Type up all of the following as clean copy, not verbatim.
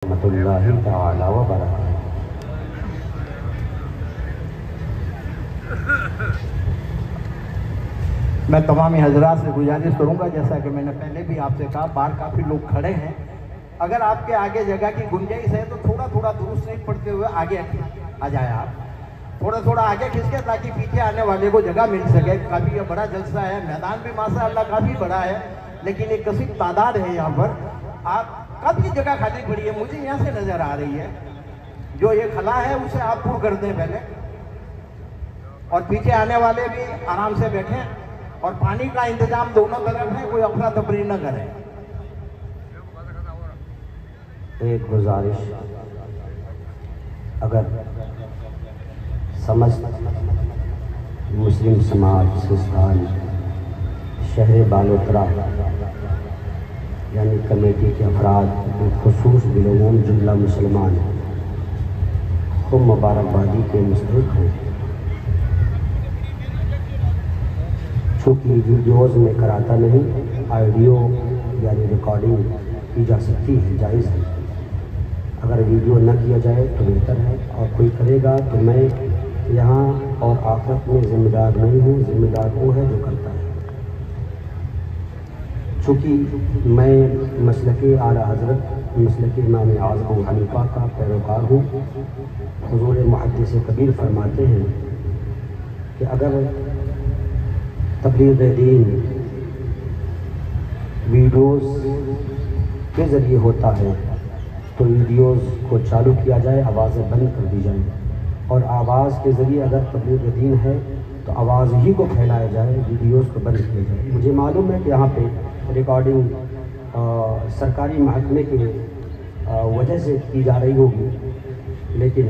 رحمۃ اللہ تعالی وبرکاتہ۔ میں تمامی حضرات سے گزارش کروں گا، جیسا کہ میں نے پہلے بھی آپ سے کہا، باہر کافی لوگ کھڑے ہیں، اگر آپ کے آگے جگہ کی گنجائش ہے تو تھوڑا تھوڑا درست شریف پڑھتے ہوئے آگے آ جائے، آپ تھوڑا آگے کھنچ کے، تاکہ پیچھے آنے والے کو جگہ مل سکے۔ کافی یہ بڑا جلسہ ہے، میدان بھی ماشاء اللہ کافی بڑا ہے، لیکن ایک کثیر تعداد ہے یہاں پر، آپ کافی جگہ خالی پڑی ہے، مجھے یہاں سے نظر آ رہی ہے، جو یہ خلا ہے اسے آپ پور کر دیں پہلے، اور پیچھے آنے والے بھی آرام سے بیٹھیں، اور پانی کا انتظام دونوں طرف ہے، کوئی افراتفری نہ کریں۔ ایک گزارش، اگر سمجھ مسلم سماج سستان شہر بالوترا یعنی کمیٹی کے افراد خصوص بالعموم جملہ مسلمان کو مبارکبادی کے مستحق ہیں۔ چونکہ ویڈیوز میں کراتا نہیں، آڈیو یعنی ریکارڈنگ کی جا سکتی ہے، جائز ہے۔ اگر ویڈیو نہ کیا جائے تو بہتر ہے، اور کوئی کرے گا تو میں یہاں اور آخرت میں ذمہ دار نہیں ہوں، ذمہ دار وہ ہے جو کرتا ہے۔ چونکہ میں مسلک اعلیٰ حضرت مسلک امام اعظم ابو حنیفہ کا پیروکار ہوں، حضور محدث کبیر فرماتے ہیں کہ اگر تبلیغ دین ویڈیوز کے ذریعے ہوتا ہے تو ویڈیوز کو چالو کیا جائے، آوازیں بند کر دی جائیں، اور آواز کے ذریعے اگر تبلیغ دین ہے تو آواز ہی کو پھیلایا جائے، ویڈیوز کو بند کیا جائے۔ مجھے معلوم ہے کہ یہاں پہ ریکارڈنگ سرکاری محکمے کی وجہ سے کی جا رہی ہوگی، لیکن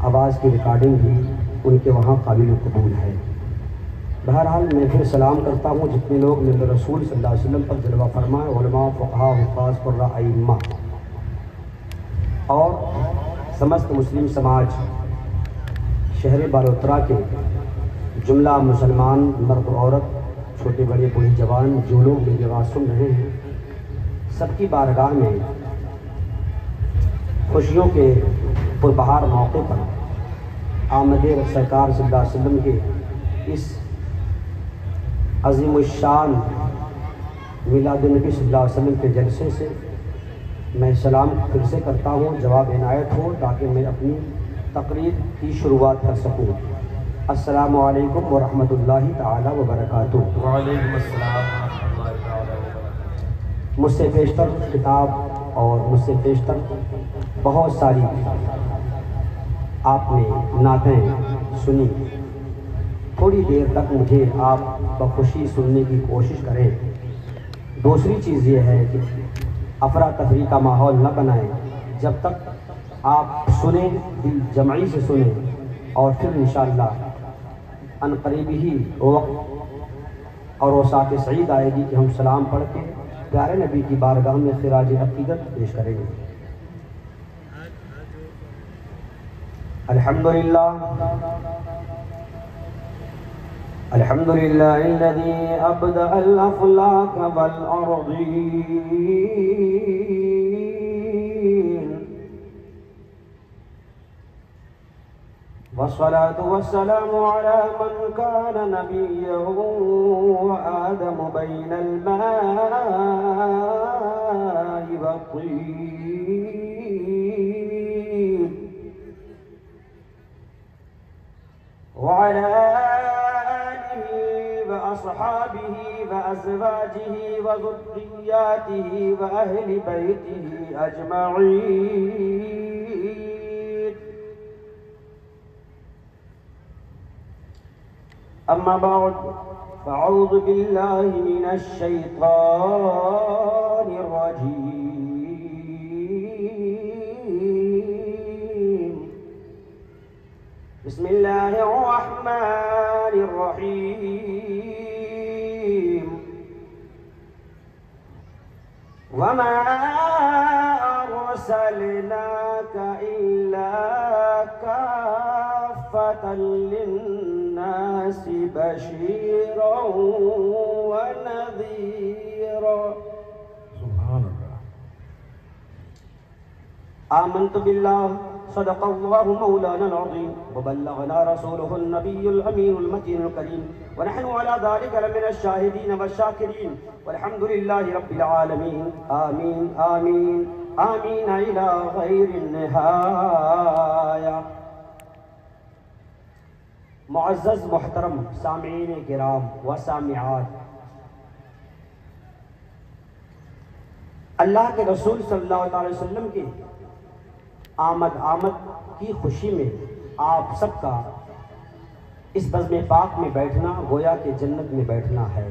آواز کی ریکارڈنگ بھی ان کے وہاں قابل قبول ہے۔ بہرحال میں پھر سلام کرتا ہوں جتنے لوگ میرے رسول صلی اللہ علیہ وسلم پر جلوہ فرمائے، علماء، فقہاء، حفاظ، قراء، ائمہ اور سمست مسلم سماج شہر بالوترا کے جملہ مسلمان مرد و عورت، چھوٹے بڑے بوڑھے جوان، جو لوگ میری آواز سن رہے ہیں، سب کی بارگاہ میں خوشیوں کے پربہار موقع پر آمد سرکار صلی اللہ علیہ وسلم کے اس عظیم الشان میلاد النبی صلی اللہ علیہ وسلم کے جلسے سے میں سلام پھر سے کرتا ہوں، جواب عنایت ہو تاکہ میں اپنی تقریر کی شروعات کر سکوں۔ السلام علیکم ورحمۃ اللہ تعالی وبرکاتہ۔ وعلیکم السلام ورحمۃ اللہ تعالی وبرکاتہ۔ مجھ سے پیشتر خطاب اور مجھ سے پیشتر بہت ساری آپ نے نعتیں سنی، تھوڑی دیر تک مجھے آپ بخوشی سننے کی کوشش کریں۔ دوسری چیز یہ ہے کہ افراتفری کا ماحول نہ بنائیں، جب تک آپ سنیں دل جمعی سے سنیں، اور پھر انشاءاللہ ان قریب ہی وقت اور اوساط سعید آئے گی کہ ہم سلام پڑھ کے پیارے نبی کی بارگاہ میں خراج عقیدت پیش کریں گے۔ الحمدللہ الحمدللہ الذی ابدأ الافلاک والارضین والصلاة والسلام على من كان نبيا وآدم بين الماء والطين وعلى آله وأصحابه وأزواجه وذرياته وأهل بيته أجمعين. أما بعد فأعوذ بالله من الشيطان الرجيم. بسم الله الرحمن الرحيم. وما أرسلناك إلا كافة للناس بشيرا ونذيرا. سبحان اللہ. آمنت باللہ صدق اللہ مولانا العظیم وبلغنا رسوله النبی الامین المتین الکریم ونحن على ذلك لمن الشاہدین والشاکرین والحمد للہ رب العالمین آمین آمین آمین الى غیر النہایہ۔ معزز محترم سامعین کرام و سامعات، اللہ کے رسول صلی اللہ علیہ وسلم کے آمد کی خوشی میں آپ سب کا اس بزم پاک میں بیٹھنا گویا کہ جنت میں بیٹھنا ہے۔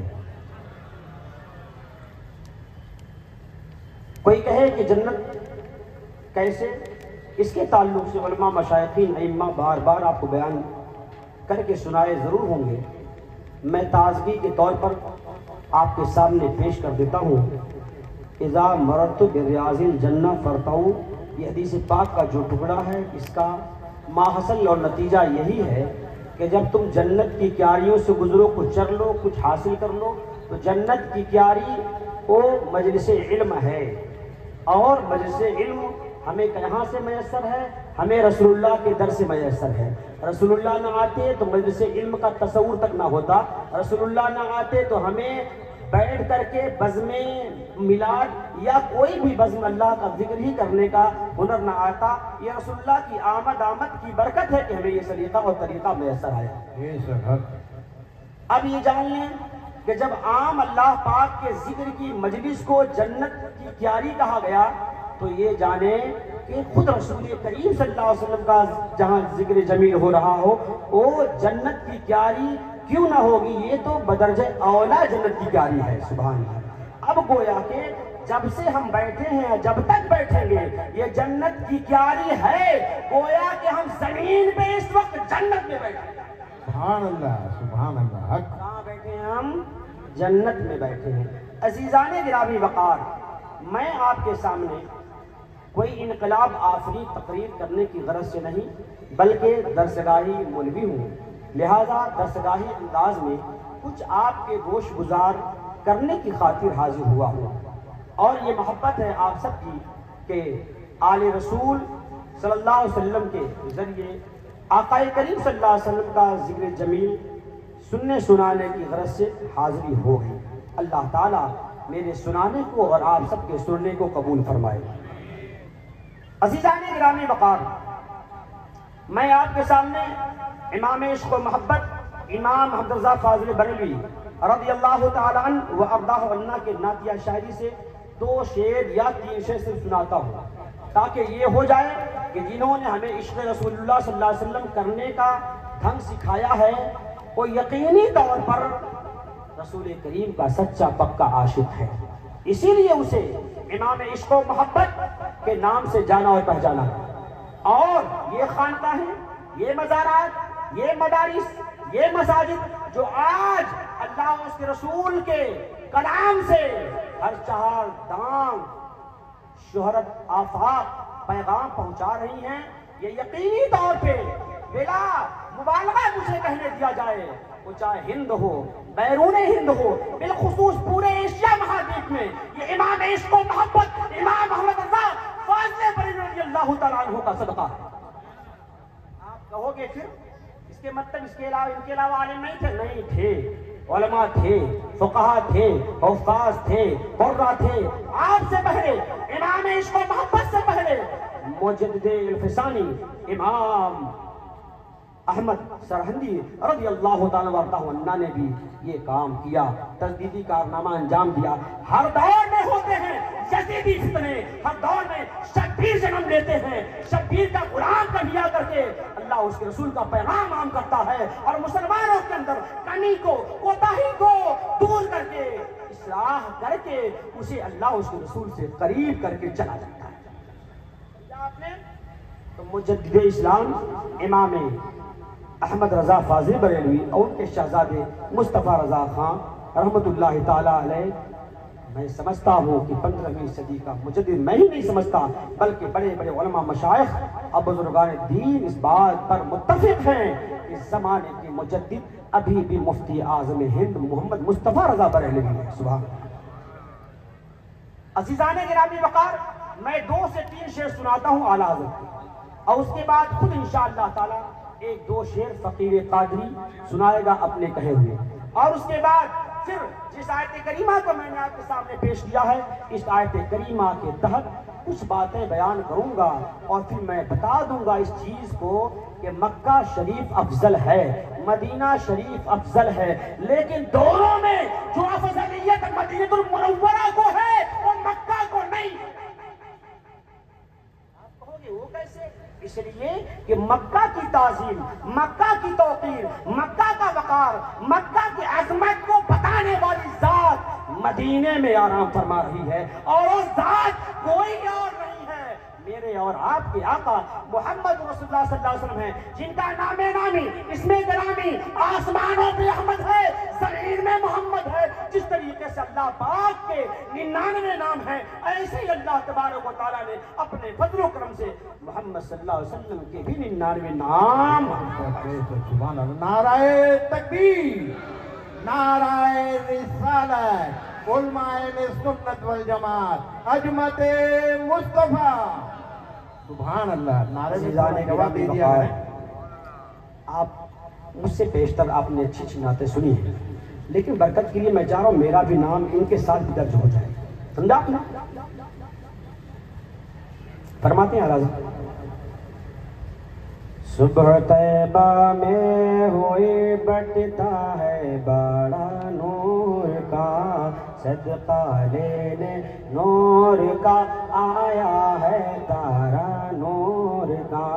کوئی کہے کہ جنت کیسے، اس کے تعلق سے علماء مشائخین ائمہ بار بار آپ کو بیان کر کے سنائے ضرور ہوں گے، میں تازگی کے طور پر آپ کے سامنے پیش کر دیتا ہوں۔ اذا مررت بریاض الجنہ فرتعوا، یہ حدیث پاک کا جو ٹکڑا ہے اس کا ماحصل اور نتیجہ یہی ہے کہ جب تم جنت کی کیاریوں سے گزرو، کچھ چر لو، کچھ حاصل کر لو، تو جنت کی کیاری وہ مجلس علم ہے، اور مجلس علم ہمیں کہاں سے میسر ہے؟ ہمیں رسول اللہ کے در سے میسر ہے۔ رسول اللہ نہ آتے تو مجلس علم کا تصور تک نہ ہوتا، رسول اللہ نہ آتے تو ہمیں بیٹھ کر کے بزم میلاد یا کوئی بھی بزم اللہ کا ذکر ہی کرنے کا ہنر نہ آتا۔ یہ رسول اللہ کی آمد کی برکت ہے کہ ہمیں یہ سلیقہ اور طریقہ میسر آیا۔ اب یہ جان لیں کہ جب عام اللہ پاک کے ذکر کی مجلس کو جنت کی کیاری کہا گیا تو یہ جانیں کہ خود رسول کریم صلی اللہ علیہ وسلم کا جہاں ذکر جمیل ہو رہا ہو وہ جنت کی کیاری کیوں نہ ہوگی، یہ تو بدرجہ اولا جنت کی کیاری ہے۔ سبحان اللہ۔ اب گویا کہ جب سے ہم بیٹھے ہیں، جب تک بیٹھیں گے، یہ جنت کی کیاری ہے، گویا کہ ہم زمین پہ اس وقت جنت میں بیٹھے ہیں۔ سبحان اللہ، سبحان اللہ۔ کہاں بیٹھے ہیں ہم؟ جنت میں بیٹھے ہیں۔ عزیزان گرامی وقار، میں آپ کے سامنے کوئی انقلاب آفری تقریر کرنے کی غرض سے نہیں بلکہ درسگاہی مولوی ہوں، لہذا درسگاہی انداز میں کچھ آپ کے گوش گزار کرنے کی خاطر حاضر ہوا ہوں، اور یہ محبت ہے آپ سب کی کہ آل رسول صلی اللہ علیہ وسلم کے ذریعے آقا کریم صلی اللہ علیہ وسلم کا ذکر جمیل سننے سنانے کی غرض سے حاضری ہو گئی۔ اللہ تعالیٰ میرے سنانے کو اور آپ سب کے سننے کو قبول فرمائے۔ عزیزان گرامی وقار، میں آپ کے سامنے امام عشق و محبت امام محمد رضا فاضل بریلوی رضی اللہ تعالی عنہ و ارضاہ عنہ کے نعتیہ شاعری سے 2 شعر یا 3 شعر سے سناتا ہوں، تاکہ یہ ہو جائے کہ جنہوں نے ہمیں عشق رسول اللہ صلی اللہ علیہ وسلم کرنے کا ڈھنگ سکھایا ہے وہ یقینی طور پر رسول کریم کا سچا پکا عاشق ہے، اسی لیے اسے امام عشق و محبت کے نام سے جانا اور پہچانا ہے۔ اور یہ خانقاہیں، یہ مزارات، یہ مدارس، یہ مساجد جو آج اللہ اور اس کے رسول کے کلام سے ہر چہار دام شہرت آفاق پیغام پہنچا رہی ہیں، یہ یقینی طور پہ بلا مبالغہ مجھے کہنے دیا جائے، وہ چاہے ہند ہو، بیرون ہند ہو، بالخصوص پورے ایشیا مہادیپ میں یہ امام عشق و محبت امام محمد رضا فاضل بریلوی رضی اللہ تعالیٰ عنہ کا صدقہ ہے۔ آپ کہو گے پھر اس کے مطلب اس کے علاوہ ان کے علاوہ عالم نہیں تھے؟ نہیں تھے، علماء تھے، فقہاء تھے، حفاظ تھے، قرہ تھے، آپ سے پہلے امام عشق و محبت سے پہلے مجدد الفسانی امام احمد سرہندی رضی اللہ تعالیٰ عنہ نے بھی یہ کام کیا، تجدیدی کارنامہ انجام دیا۔ ہر دور میں ہوتے ہیں یزیدی فتنے، ہر دور میں شبیر جنم لیتے ہیں، شبیر کا غلام کہیا کر کے اللہ اس کے رسول کا پیغام عام کرتا ہے، اور مسلمانوں کے اندر کمی کو، کوتاہی کو دور کر کے، اصلاح کر کے اسے اللہ اس کے رسول سے قریب کر کے چلا جاتا ہے۔ کیا آپ نے تو مجدد اسلام امام احمد رضا فاضل بریلوی اور ان کے شہزادے مصطفیٰ رضا خان رحمت اللہ تعالیٰ علیہ، میں سمجھتا ہوں کہ 15ویں صدی کا مجدد میں ہی نہیں سمجھتا بلکہ بڑے بڑے علماء مشائخ اور بزرگان دین اس بات پر متفق ہیں کہ اس زمانے کے مجدد ابھی بھی مفتی اعظم ہند محمد مصطفیٰ رضا بریلوی ہیں۔ سبحان اللہ۔ عزیزان گرامی وقار، میں 2 سے 3 شعر سناتا ہوں اعلیٰ حضرت، اور اس کے بعد خود انشاءاللہ تعالی ایک دو شعر فقیر قادری سنائے گا اپنے کہے ہوئے، اور اس کے بعد پھر جس آیت کریمہ کو میں نے آپ کے سامنے پیش کیا ہے، اس آیت کریمہ کے تحت کچھ باتیں بیان کروں گا، اور پھر میں بتا دوں گا اس چیز کو کہ مکہ شریف افضل ہے، مدینہ شریف افضل ہے، لیکن دونوں میں جو افضلیت مدینہ المنورہ کو ہے وہ مکہ کو نہیں۔ آپ کہو گے وہ کیسے؟ اس لیے کہ مکہ کی تعظیم، مکہ کی توقیر، مکہ کا وقار، مکہ کی عظمت کو بتانے والی ذات مدینے میں آرام فرما رہی ہے، اور وہ ذات کوئی اور نہیں ہے، میرے اور آپ کے آقا محمد رسول اللہ صلی اللہ علیہ وسلم ہیں، جن کا نام نامی اسم گرامی آسمانوں پہ احمد ہے، زمین میں محمد ہے۔ جس طریقے سے اللہ پاک کے 99 نام ہیں، ایسے ہی اللہ تبارک و تعالیٰ نے اپنے فضل و کرم سے محمد صلی اللہ علیہ وسلم کے بھی 99 نام۔ سبحان اللہ، نعرہ تکبیر، نعرہ رسالت، علماء سنت والجماعت، عظمت مصطفیٰ، سبحان اللہ، نعرہ عزیزان جواب دے دیا ہے۔ آپ مجھ سے پیشتر آپ نے اچھی نعتیں سنی ہیں، لیکن برکت کے لیے میں چاہ رہا ہوں میرا بھی نام ان کے ساتھ بھی درج ہو جائے، سمجھا آپ نے؟ فرماتے ہیں اعلیٰ حضرت، صبح طیبہ میں ہوئی بٹتا ہے بڑا نور کا، صدقہ لینے نور کا آیا ہے تارا نور کا،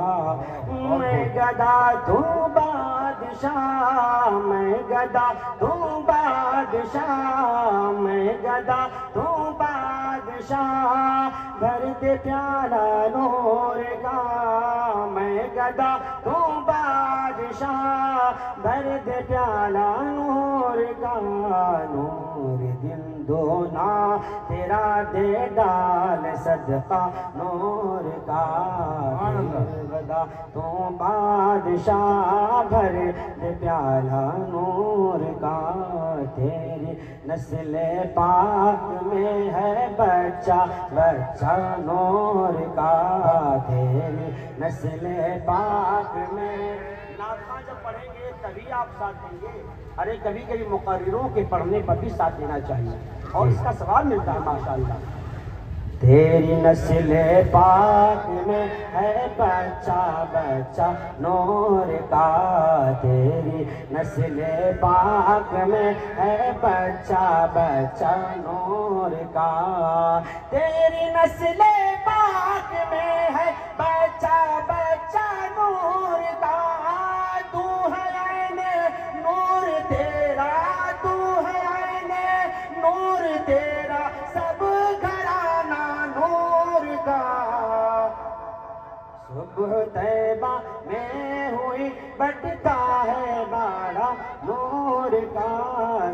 میں گدا تو بادشاہ، میں گدا تو بادشاہ، میں گدا تو بادشاہ، بھر دے پیالہ نور کا، میں گدا تو بادشاہ، بھر دے پیالہ نور کا، نور دل دونا تیرا دے ڈال صدقہ نور کا، گدا تو بادشاہ، بھر دے پیالہ نور کا، تیری نسل پاک میں ہے بچہ بچہ نور کا، تیری نسل پاک میں۔ نعت خواں جب پڑھیں گے تبھی آپ ساتھ دیں گے، ارے کبھی کبھی مقرروں کے پڑھنے پر بھی ساتھ دینا چاہیے، اور اس کا ثواب ملتا ہے ماشاءاللہ۔ تیری نسل پاک میں ہے بچہ بچہ نور کا، تیری نسل پاک میں ہے بچہ بچہ نور کا، تیری نسل پاک میں ہے بچہ بچہ نور کا، تو ہے عین نور تیرا، تو ہے عین نور تیرا، سب گھرانہ نور کا، صبح طیبہ میں ہوئی بٹتا ہے بڑا نور کا،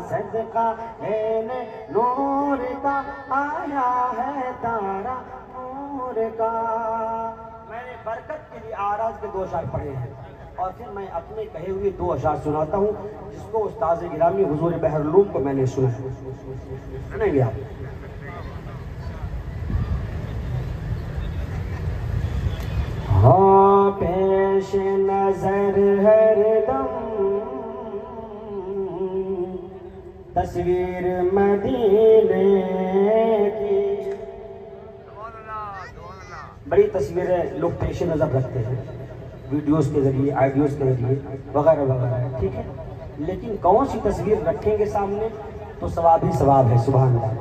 صدقہ لینے نور کا آیا ہے تارا نور کا۔ میں نے برکت کے لیے آراز کے 2 اشعار پڑھے ہیں، اور پھر میں اپنے کہے ہوئے 2 اشعار سناتا ہوں، جس کو استاذ گرامی حضور بحر العلوم کو میں نے سنا ہے، سنیں گے آپ؟ ہاں پیش نظر ہر دم تصویر مدینے کی، بڑی تصویریں لوگ پیش نظر رکھتے ہیں ویڈیوز کے ذریعے، آئیڈیوز کے ذریعے وغیرہ وغیرہ، ٹھیک ہے، لیکن کون سی تصویر رکھیں گے سامنے تو ثواب ہی ثواب ہے، سبحان اللہ۔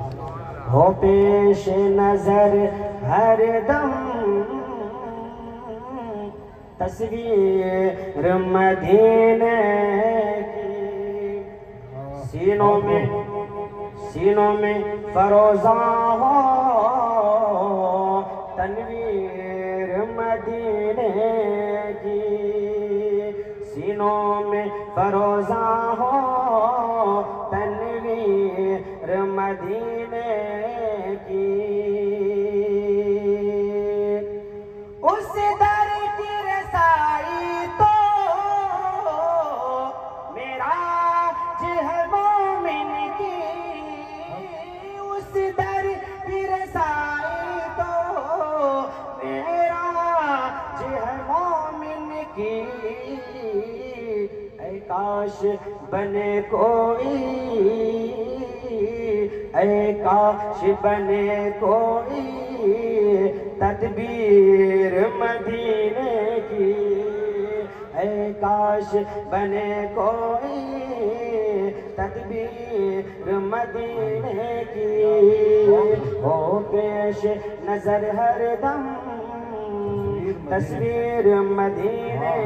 ہو پیش نظر ہر دم تصویر مدینے کی، سینوں میں فروزاں ہو تنویر مدینے کی، سینوں میں فروزاں ہو تنویر مدینے کی، اس در کی رسائی تو میرا ہے مومن کی، اس در کی رسائی تو کاش بنے کوئی، اے کاش بنے کوئی تدبیر مدینے کی، اے کاش بنے کوئی تدبیر مدینے کی، ہو پیش نظر ہر دم تصویر مدینے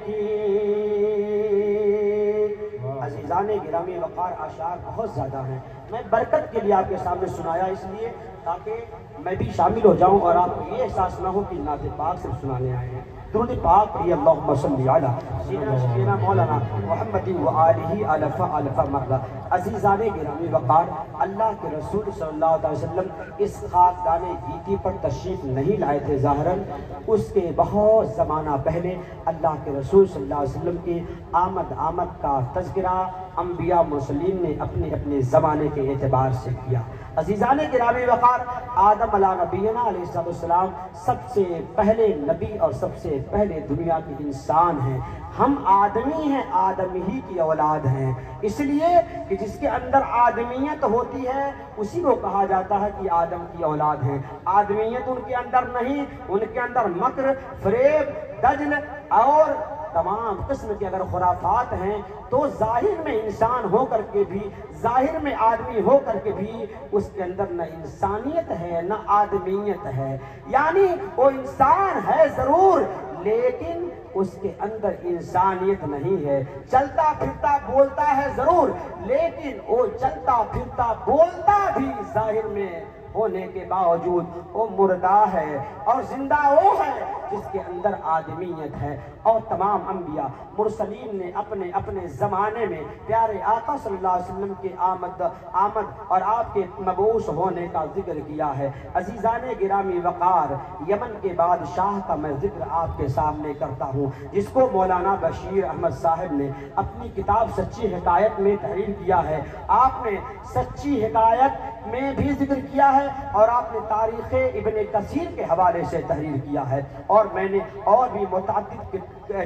کی۔ عزیزان گرامی وقار اشعار بہت زیادہ ہیں، میں برکت کے لیے آپ کے سامنے سنایا اس لیے تاکہ میں بھی شامل ہو جاؤں اور آپ کو یہ احساس نہ ہو کہ نعت پاک صرف سنانے آئے ہیں۔ درود پاک پڑھیے اللہم صلی علی سیدنا مولانا محمد و آلہ الف الف مرہ۔ عزیزان گرامی وقار، اللہ کے رسول صلی اللہ علیہ وسلم اس خاکدان گیتی پر تشریف نہیں لائے تھے ظاہراً، اس کے بہت زمانہ پہلے اللہ کے رسول صلی اللہ علیہ وسلم کی آمد کا تذکرہ انبیاء مرسلین نے اپنے اپنے زمانے کے اعتبار سے کیا۔ عزیزان گرامی وقار، آدم علیہ نبینا علیہ السلام سب سے پہلے نبی اور سب سے پہلے دنیا کے انسان ہیں۔ ہم آدمی ہیں، آدم ہی کی اولاد ہیں، اس لیے کہ جس کے اندر آدمیت ہوتی ہے اسی کو کہا جاتا ہے کہ آدم کی اولاد ہیں۔ آدمیت ان کے اندر نہیں، ان کے اندر مکر، فریب، دجل اور تمام قسم کے اگر خرافات ہیں تو ظاہر میں انسان ہو کر کے بھی، ظاہر میں آدمی ہو کر کے بھی اس کے اندر نہ انسانیت ہے نہ آدمیت ہے، یعنی وہ انسان ہے ضرور لیکن اس کے اندر انسانیت نہیں ہے۔ چلتا پھرتا بولتا ہے ضرور لیکن وہ چلتا پھرتا بولتا بھی ظاہر میں ہونے کے باوجود وہ مردہ ہے، اور زندہ وہ ہے جس کے اندر آدمیت ہے۔ اور تمام انبیاء مرسلین نے اپنے اپنے زمانے میں پیارے آقا صلی اللہ علیہ وسلم کے آمد اور آپ کے مبعوث ہونے کا ذکر کیا ہے۔ عزیزان گرامی وقار، یمن کے بادشاہ کا میں ذکر آپ کے سامنے کرتا ہوں جس کو مولانا بشیر احمد صاحب نے اپنی کتاب سچی حکایت میں تحریر کیا ہے۔ آپ نے سچی حکایت میں بھی ذکر کیا ہے اور آپ نے تاریخ ابن کثیر کے حوالے سے تحریر کیا ہے، اور میں نے اور بھی متعدد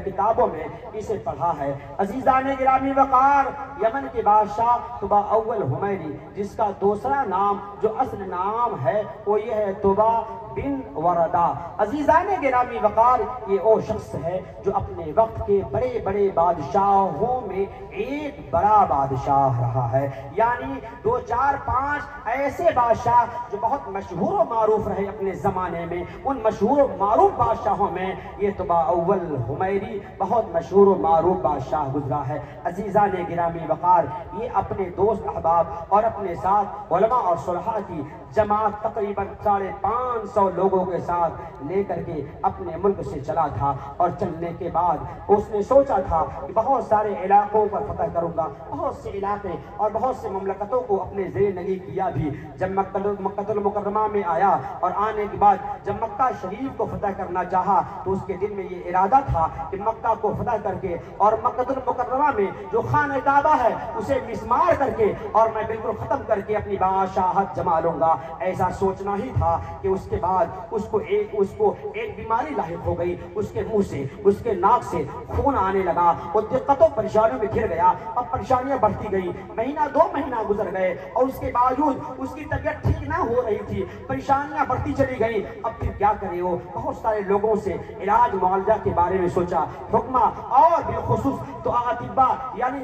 کتابوں میں اسے پڑھا ہے۔ عزیزان گرامی وقار، یمن کے بادشاہ طبع اول حمیری جس کا دوسرا نام جو اصل نام ہے وہ یہ ہے طبع بن وردہ۔ عزیزان گرامی وقار، یہ وہ شخص ہے جو اپنے وقت کے بڑے بڑے بادشاہوں میں ایک بڑا بادشاہ رہا ہے، یعنی 2 4 5 ایسے بادشاہ جو بہت مشہور و معروف رہے اپنے زمانے میں، ان مشہور و معروف بادشاہوں میں یہ طبع اول حمیری بہت مشہور و معروف بادشاہ گزرا ہے۔ عزیزان گرامی وقار، یہ اپنے دوست احباب اور اپنے ساتھ علماء اور صلحاء کی جماعت تقریباً 550 لوگوں کے ساتھ لے کر کے اپنے ملک سے چلا تھا، اور چلنے کے بعد اس نے سوچا تھا کہ بہت سارے علاقوں پر فتح کروں گا، بہت سے علاقے اور بہت سے مملکتوں کو اپنے زیر نگی کیا بھی۔ جب مکہ المکرمہ میں آیا اور آنے کے بعد جب مکہ شریف کو فتح کرنا چاہا تو اس کے دل میں یہ ارادہ تھا کہ مکہ کو فتح کر کے اور مکہ المکرمہ میں جو خانہ کعبہ ہے اسے مسمار کر کے اور میں بالکل ختم کر کے اپنی بادشاہت جما لوں گا۔ ایسا سوچنا ہی تھا کہ اس کے بعد اس کو ایک بیماری لاحق ہو گئی، اس کے منہ سے اس کے ناک سے خون آنے لگا، وہ دقتوں پریشانیوں میں گھر گیا، اب پریشانیاں بڑھتی گئی، مہینہ 2 مہینہ گزر گئے اور اس کے باوجود اس کی طبیعت ٹھیک نہ ہو رہی تھی، پریشانیاں بڑھتی چلی گئی۔ اب پھر کیا کرے وہ بہت سارے لوگوں سے علاج معالجہ کے بارے میں سوچا، حکمہ اور بالخصوص تو اطباء یعنی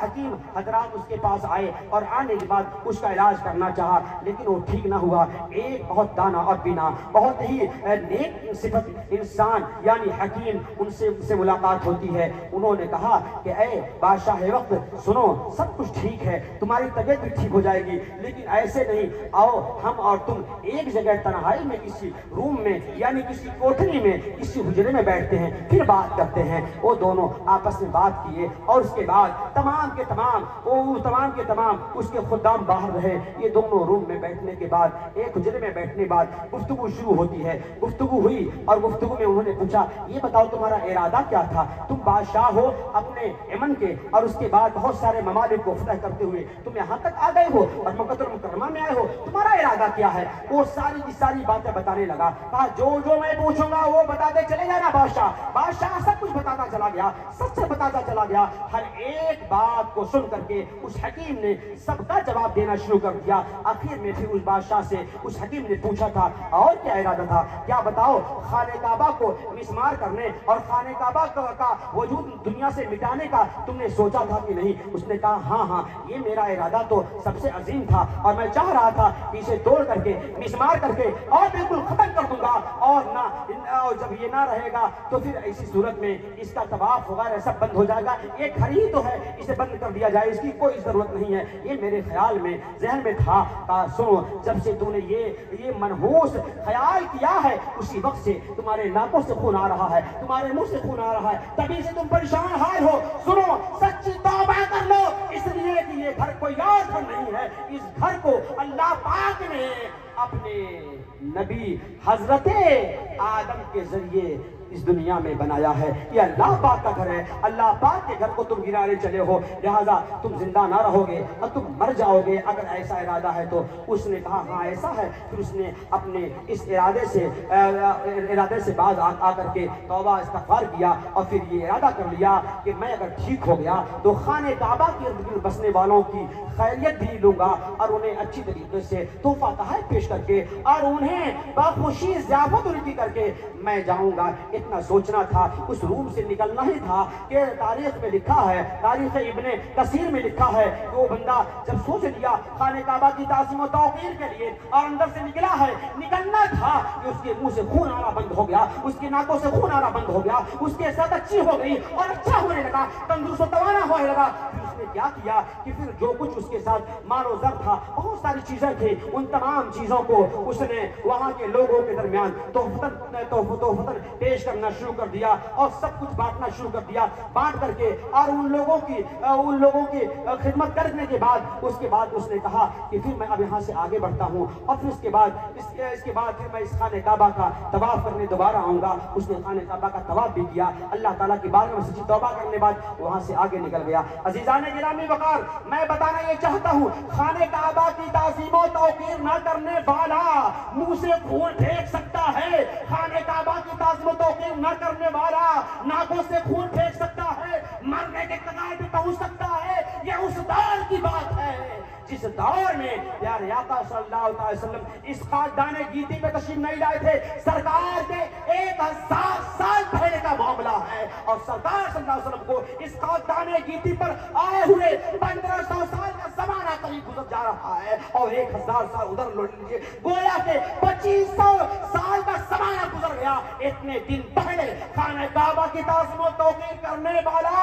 حکیم حضرات اس کے پاس آئے اور آنے کے بعد اس کا علاج کرنا چاہا لیکن وہ ٹھیک نہ ہوا۔ ایک بہت دانا اور بینا بہت ہی نیک صفت انسان یعنی حکیم ان سے ملاقات ہوتی ہے۔ انہوں نے کہا کہ اے بادشاہ وقت سنو، سب کچھ ٹھیک ہے، تمہاری طبیعت بھی ٹھیک ہو جائے گی لیکن ایسے نہیں، آؤ ہم اور تم ایک جگہ تنہائی میں کسی روم میں یعنی کسی کوٹھری میں کسی حجرے میں بیٹھتے ہیں پھر بات کرتے ہیں۔ وہ دونوں آپس میں بات کیے اور اس کے بعد تمام کے تمام اس کے خدام باہر رہے، یہ دونوں روم میں بیٹھنے ملنے کے بعد ایک حجرے میں بیٹھنے بعد گفتگو شروع ہوتی ہے. گفتگو ہوئی اور گفتگو میں انہوں نے پوچھا یہ بتاؤ تمہارا ارادہ کیا تھا؟ تم بادشاہ ہو اپنے یمن کے اور اس کے بعد بہت سارے ممالک کو فتح کرتے ہوئے تم یہاں تک آ گئے ہو اور مکہ المکرمہ میں آئے ہو, تمہارا ارادہ کیا ہے؟ وہ ساری کی ساری باتیں بتانے لگا. کہا جو میں پوچھوں گا وہ بتاتے چلے جانا بادشاہ. بادشاہ سب کچھ بتاتا چلا گیا, سچ بتاتا چلا گیا. ہر ایک بات کو سن کر کے اس حکیم نے سب کا جواب دینا شروع کر دیا. آخر میں پھر اس بادشاہ سے اس حکیم نے پوچھا تھا اور کیا ارادہ تھا, کیا بتاؤ خانہ کعبہ کو مسمار کرنے اور خانہ کعبہ کا وجود دنیا سے مٹانے کا تم نے سوچا تھا کہ نہیں؟ اس نے کہا ہاں یہ میرا ارادہ تو سب سے عظیم تھا اور میں چاہ رہا تھا کہ اسے توڑ کر کے مسمار کر کے اور بالکل ختم کر دوں گا, اور جب یہ نہ رہے گا تو پھر ایسی صورت میں اس کا طواف وغیرہ سب بند ہو جائے گا. ایک گھر ہی تو ہے, اسے بند کر دیا جائے, اس کی کوئی ضرورت نہیں ہے. یہ میرے خیال میں ذہن میں تھا. سنو, جب سے تو نے یہ منحوس خیال کیا ہے اسی وقت سے تمہارے ناکوں سے خون آ رہا ہے, تمہارے منہ سے خون آ رہا ہے, تبھی سے تم پریشان حال ہو. سنو, سچی توبہ کر لو, اس لیے کہ یہ گھر کوئی اور گھر نہیں ہے. اس گھر کو اللہ پاک نے اپنے نبی حضرت آدم کے ذریعے اس دنیا میں بنایا ہے. یہ اللہ پاک کا گھر ہے. اللہ پاک کے گھر کو تم گرانے چلے ہو, لہذا تم زندہ نہ رہو گے اور تم مر جاؤ گے اگر ایسا ارادہ ہے تو. اس نے کہا ہاں ایسا ہے. پھر اس نے اپنے اس ارادے سے بعد آ کر کے توبہ استغفار کیا اور پھر یہ ارادہ کر لیا کہ میں اگر ٹھیک ہو گیا تو خانہ کعبہ کے ارد گرد بسنے والوں کی خیریت بھی لوں گا اور انہیں اچھی طریقے سے تحفہ تحائف پیش کر کے اور انہیں بخوشی ضیافت ان کی کر کے میں جاؤں گا. اتنا سوچنا تھا, اس روم سے نکلنا ہی تھا کہ تاریخ میں لکھا ہے, تاریخ ابن کثیر میں لکھا ہے کہ وہ بندہ جب سوچ لیا خانہ کعبہ کی تعظیم و توقیر کے لیے اور اندر سے نکلا ہے, نکلنا تھا کہ اس کے منہ سے خون آنا بند ہو گیا, اس کے ناکوں سے خون آنا بند ہو گیا, اس کے صحت اچھی ہو گئی اور اچھا ہونے لگا, تندرست و توانا ہونے لگا. پھر اس نے کیا کیا کہ پھر جو کچھ اس کے ساتھ مال و زر تھا, بہت ساری چیزیں تھیں, ان تمام چیزوں کو اس نے وہاں کے لوگوں کے درمیان تحفتاً پیش کرنا شروع کر دیا اور سب کچھ بانٹنا شروع کر دیا. بانٹ کر کے اور ان لوگوں کی خدمت کرنے کے بعد اس نے کہا کہ پھر میں اب یہاں سے آگے بڑھتا ہوں اور پھر اس کے بعد پھر میں اس خانہ کعبہ کا طواف کرنے دوبارہ آؤں گا. اس نے خانہ کعبہ کا طواف بھی کیا, اللہ تعالیٰ کی بارگاہ میں سچی توبہ کرنے بعد وہاں سے آگے نکل گیا. عزیزان گرامی وقار, میں بتانا یہ چاہتا ہوں خانہ کعبہ کی تعظیم و توقیر نہ کرنے والا منہ سے خون پھینک سکتا ہے, خانہ کعبہ کی تعظیم و توقیر نہ کرنے والا ناکوں سے خون پھینک سکتا ہے, مرنے کے کگار پہ پہنچ سکتا ہے. یہ اس دور کی بات ہے جس دور میں پیارے آقا صلی اللہ علیہ وسلم اس خاکدان گیتی پہ تشریف نہیں لائے تھے. سرکار کے 1000 سال پہلے کا معاملہ ہے اور سرکار صلی اللہ علیہ وسلم کو اس خاکدان گیتی پر آئے ہوئے 1500 سال کا زمانہ قریب گزر جا رہا ہے اور 1000 سال ادھر لوٹ لیجیے, گویا کہ 2500 سال کا زمانہ گزر گیا. اتنے دن پہلے خانہ کعبہ کی تعظیم و توقیر کرنے والا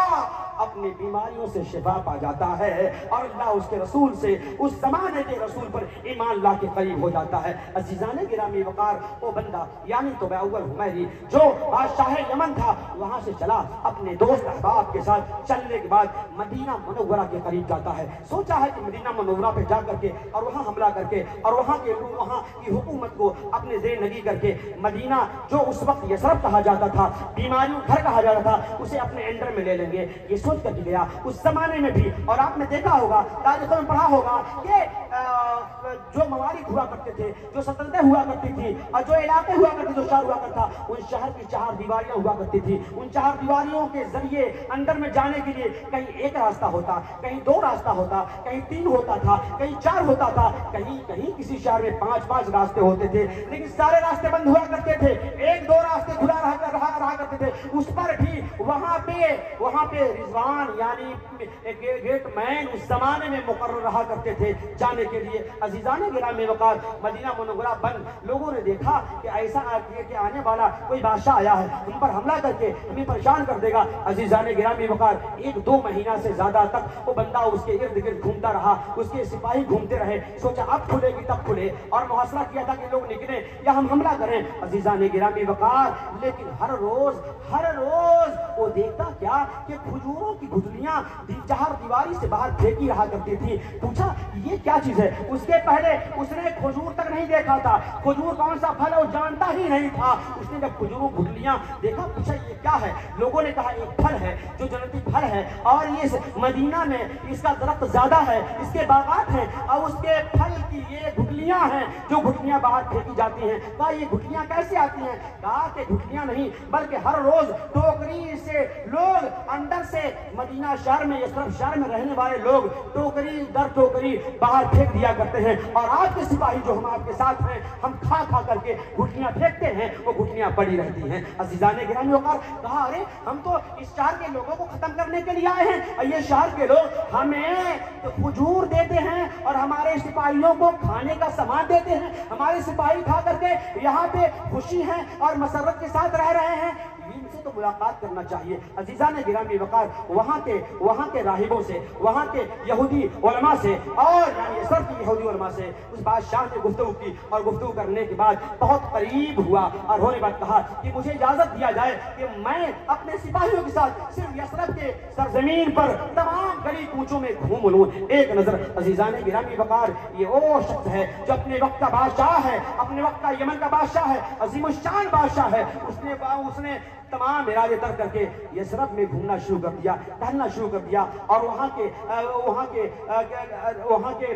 اپنی بیماریوں سے شفا پا جاتا ہے اور اللہ اس کے رسول سے, اس زمانے کے رسول پر ایمان لا کے قریب ہو جاتا ہے. عزیزان گرامی وقار, وہ بندہ یعنی تو اول حمیری جو بادشاہ یمن تھا وہاں سے چلا اپنے دوست احباب کے ساتھ. چلنے کے بعد مدینہ منورہ کے قریب جاتا ہے. سوچا ہے کہ مدینہ منورہ پہ جا کر کے اور وہاں حملہ کر کے اور وہاں کی حکومت کو اپنے زیر نگی کر کے مدینہ جو اس وقت یثرب کہا جاتا تھا, بیماریوں گھر کہا جاتا تھا, اسے اپنے انڈر میں لے لیں گے. یہ سوچ کر گیا. اس زمانے میں بھی, اور آپ نے دیکھا ہوگا تاریخوں میں پڑھا ہوگا کہ جو ممالک ہوا کرتے تھے, جو سلطنتیں ہوا کرتی تھی اور جو علاقے ہوا کرتے, جو شہر ہوا کرتا, ان شہر کی 4 دیواریاں ہوا کرتی تھی. ان 4 دیواریوں کے ذریعے اندر میں جانے کے لیے کہیں ایک راستہ ہوتا, کہیں 2 راستہ ہوتا, کہیں 3 ہوتا تھا, کہیں 4 ہوتا تھا, کہیں کسی شہر میں 5 راستے ہوتے تھے, لیکن سارے راستے بند ہوا کرتے تھے. 1-2 راستے کھلا رہا کرتے تھے. اس پر بھی وہاں پہ رضوان یعنی گیٹ مین اس زمانے میں مقرر رہا کرتے تھے جانے کے لیے. عزیزان گرامی وقار, مدینہ منورہ بند. لوگوں نے دیکھا کہ ایسا کہ آنے والا کوئی بادشاہ آیا ہے, ہم پر حملہ کر کے ہمیں پریشان کر دے گا. عزیزان گرامی وقار, 1-2 مہینہ سے زیادہ تک وہ بندہ اس کے ارد گرد گھومتا رہا, اس کے سپاہی گھومتے رہے. سوچا اب کھلے گی تب کھلے, اور محاصرہ کیا تھا کہ لوگ نکلیں یا ہم حملہ کریں. عزیزان گرامی وقار, لیکن ہر روز وہ دیکھتا کیا کہ کھجوروں کی گٹھلیاں چہار دیواری سے باہر پھینکی رہا کرتی تھی. پوچھا یہ کیا چیز ہے؟ اس کے پہلے اس نے کھجور تک نہیں دیکھا تھا، کھجور کون سا پھل ہے وہ جانتا ہی نہیں تھا. اس نے جب کھجوروں گٹھلیاں دیکھا پوچھا یہ کیا ہے؟ لوگوں نے کہا ایک پھل ہے جو جنتی پھل ہے، اور یہ مدینہ میں اس کا درخت زیادہ ہے، اس کے باغات ہیں اور اس کے پھل کی یہ گٹھلیاں ہیں جو گٹھلیاں باہر پھینکی جاتی ہیں. کہا یہ گٹھلیاں کیسے آتی ہیں؟ کہا کہ گٹھلیاں نہیں بلکہ ہر روز ٹوکری سے لوگ اندر سے مدینہ شہر میں یثرب شہر میں رہنے والے لوگ ٹوکری در ٹوکری باہر پھینک دیا کرتے ہیں، اور آپ کے سپاہی جو ہم آپ کے ساتھ ہیں ہم کھا کھا کر کے گٹھلیاں پھینکتے ہیں، وہ گٹھلیاں پڑی رہتی ہیں. عزیزان گرامی وقار کہا ارے ہم تو اس شہر کے لوگوں کو ختم کرنے کے لیے آئے ہیں، اور یہ شہر کے لوگ ہمیں کھجور دیتے ہیں اور ہمارے سپاہیوں کو کھانے کا سامان دیتے ہیں، ہمارے سپاہی کھا کر کے یہاں پہ خوشی ہیں اور مسرت کے ساتھ رہ رہے ہیں، ان سے تو ملاقات کرنا چاہیے. عزیزان گرامی وقار وہاں کے راہبوں سے، وہاں کے یہودی علماء سے، اور یعنی صرف یہودی علماء سے اس بادشاہ نے گفتگو کی، اور گفتگو کرنے کے بعد بہت قریب ہوا اور ہونے بعد کہا کہ مجھے اجازت دیا جائے کہ میں اپنے سپاہیوں کے ساتھ صرف یثرب کے سرزمین پر تمام گلی کوچوں میں گھوم لوں. ایک نظر عزیزان گرامی وقار یہ وہ شخص ہے جو اپنے وقت کا بادشاہ ہے، اپنے وقت کا یمن کا بادشاہ ہے، عظیم الشان بادشاہ ہے. اس نے تمام ارادے ترک کر کے یثرب میں گھومنا شروع کر دیا، ٹہلنا شروع کر دیا، اور وہاں کے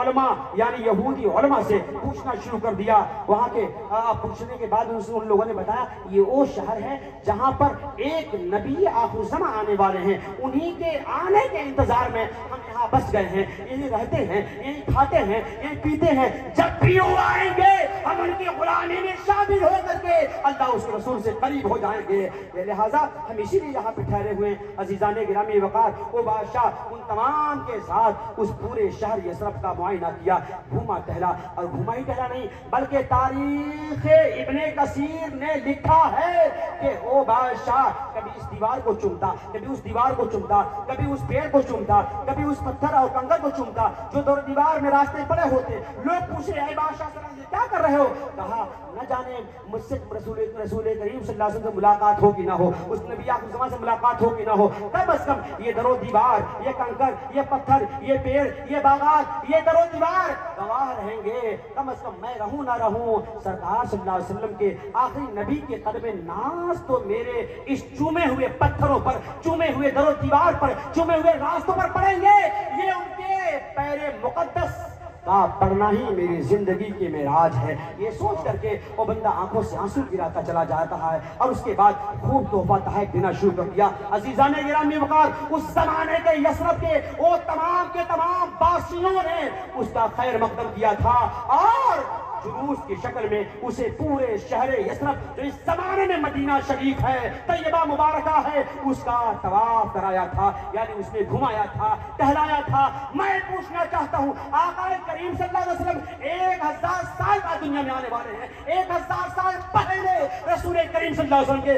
علماء یعنی یہودی علماء سے پوچھنا شروع کر دیا. وہاں کے پوچھنے کے بعد ان لوگوں نے بتایا یہ وہ شہر ہے جہاں پر ایک نبی آخر الزماں آنے والے ہیں، انہی کے آنے کے انتظار میں ہم یہاں بس گئے ہیں، یہی رہتے ہیں، یہی کھاتے ہیں، یہی پیتے ہیں. جب بھی وہ آئیں گے ہم ان کی غلامی میں شامل ہو کر کے اللہ اس کے رسول سے قریب ہو جائیں گے. لہذا ہم اسی لیے یہاں پہ ٹھہرے ہوئے ہیں. عزیزان گرامی وقار وہ بادشاہ ان تمام کے ساتھ اس پورے شہر یثرب کا معائنہ کیا، گھوما ٹہلا، اور گھوما ہی ٹہلا نہیں بلکہ تاریخ ابن کثیر نے لکھا ہے کہ وہ بادشاہ کبھی اس دیوار کو چومتا، کبھی اس دیوار کو چومتا، کبھی اس پیڑ کو چومتا، کبھی اس پتھر اور کنکر کو چومتا جو دور دیوار میں راستے پڑے ہوتے. لوگ پوچھے اے بادشاہ صلی اللہ علیہ وسلم کیا کر رہے ہو؟ کہا نہ جانے مجھ سے رسول کریم صلی اللہ علیہ وسلم سے ملاقات ہو کہ نہ ہو، اس نبی آخر الزمان سے ملاقات ہو کہ نہ ہو، کم از کم یہ در و دیوار، یہ کنکر، یہ پتھر، یہ پیڑ، یہ باغات، یہ در و دیوار گواہ رہیں گے. کم از کم میں رہوں نہ رہوں سرکار صلی اللہ علیہ وسلم کے آخری نبی کے قدم ناز تو میرے اس چومے ہوئے پتھروں پر، چومے ہوئے در و دیوار پر، چومے ہوئے راستوں پر پڑیں گے. یہ ان کے پیر مقدس کا پڑھنا ہی میری زندگی کے معراج ہے. یہ سوچ کر کے وہ بندہ آنکھوں سے آنسو گراتا چلا جاتا ہے، اور اس کے بعد خوب تحفہ تحائف دینا شروع کر دیا. عزیزان گرامی وقار اس زمانے کے یثرب کے وہ تمام کے تمام باشندوں نے اس کا خیر مقدم کیا تھا، اور جلوس کی شکل میں اسے پورے شہر یثرب جو اس زمانے میں مدینہ شریف ہے، طیبہ مبارکہ ہے، اس کا طواف کرایا تھا، یعنی اس نے گھمایا تھا، ٹہلایا تھا. میں پوچھنا چاہتا ہوں آقا کریم صلی اللہ علیہ وسلم 1000 سال بعد دنیا میں آنے والے ہیں، 1000 سال پہلے رسول کریم صلی اللہ علیہ وسلم کے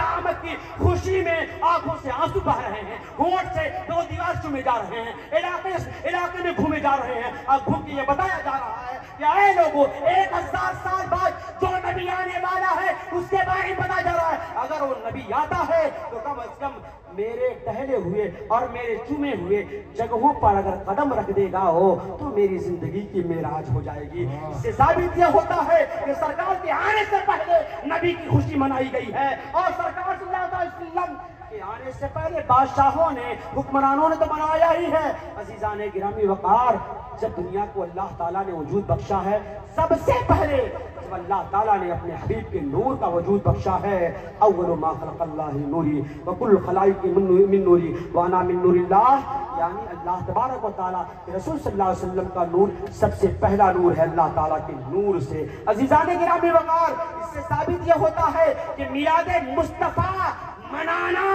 آمد کی خوشی میں آنکھوں سے آنسو بہہ رہے ہیں، ہونٹ سے دو دیوار چومے جا رہے ہیں، علاقے میں گھومے جا رہے ہیں، اور گھوم کے یہ بتایا جا رہا ہے کہ اے لوگوں 1000 سال بعد جو نبی آنے والا ہے اس کے بارے میں بتایا جا رہا ہے. اگر وہ نبی آتا ہے تو کم از کم میرے ٹہلے ہوئے اور میرے چومے ہوئے جگہوں پر اگر قدم رکھ دے گا ہو تو میری زندگی کی معراج ہو جائے گی. اس سے ثابت یہ ہوتا ہے کہ سرکار کے آنے سے پہلے نبی کی خوشی منائی گئی ہے، اور سرکار صلی اللہ علیہ وسلم کے آنے سے پہلے بادشاہوں نے، حکمرانوں نے تو منایا ہی ہے. عزیزان گرامی وقار جب دنیا کو اللہ تعالیٰ نے وجود بخشا ہے، سب سے پہلے جب اللہ تعالیٰ نے اپنے حبیب کے نور کا وجود بخشا ہے، اول ما خلق اللہ نوری وکل خلائق من نوری وانا من نور اللہ، یعنی اللہ تبارک و تعالیٰ رسول صلی اللہ علیہ وسلم کا نور سب سے پہلا نور ہے اللہ تعالیٰ کے نور سے. عزیزان گرامی وقار اس سے ثابت یہ ہوتا ہے کہ میلاد مصطفیٰ منانا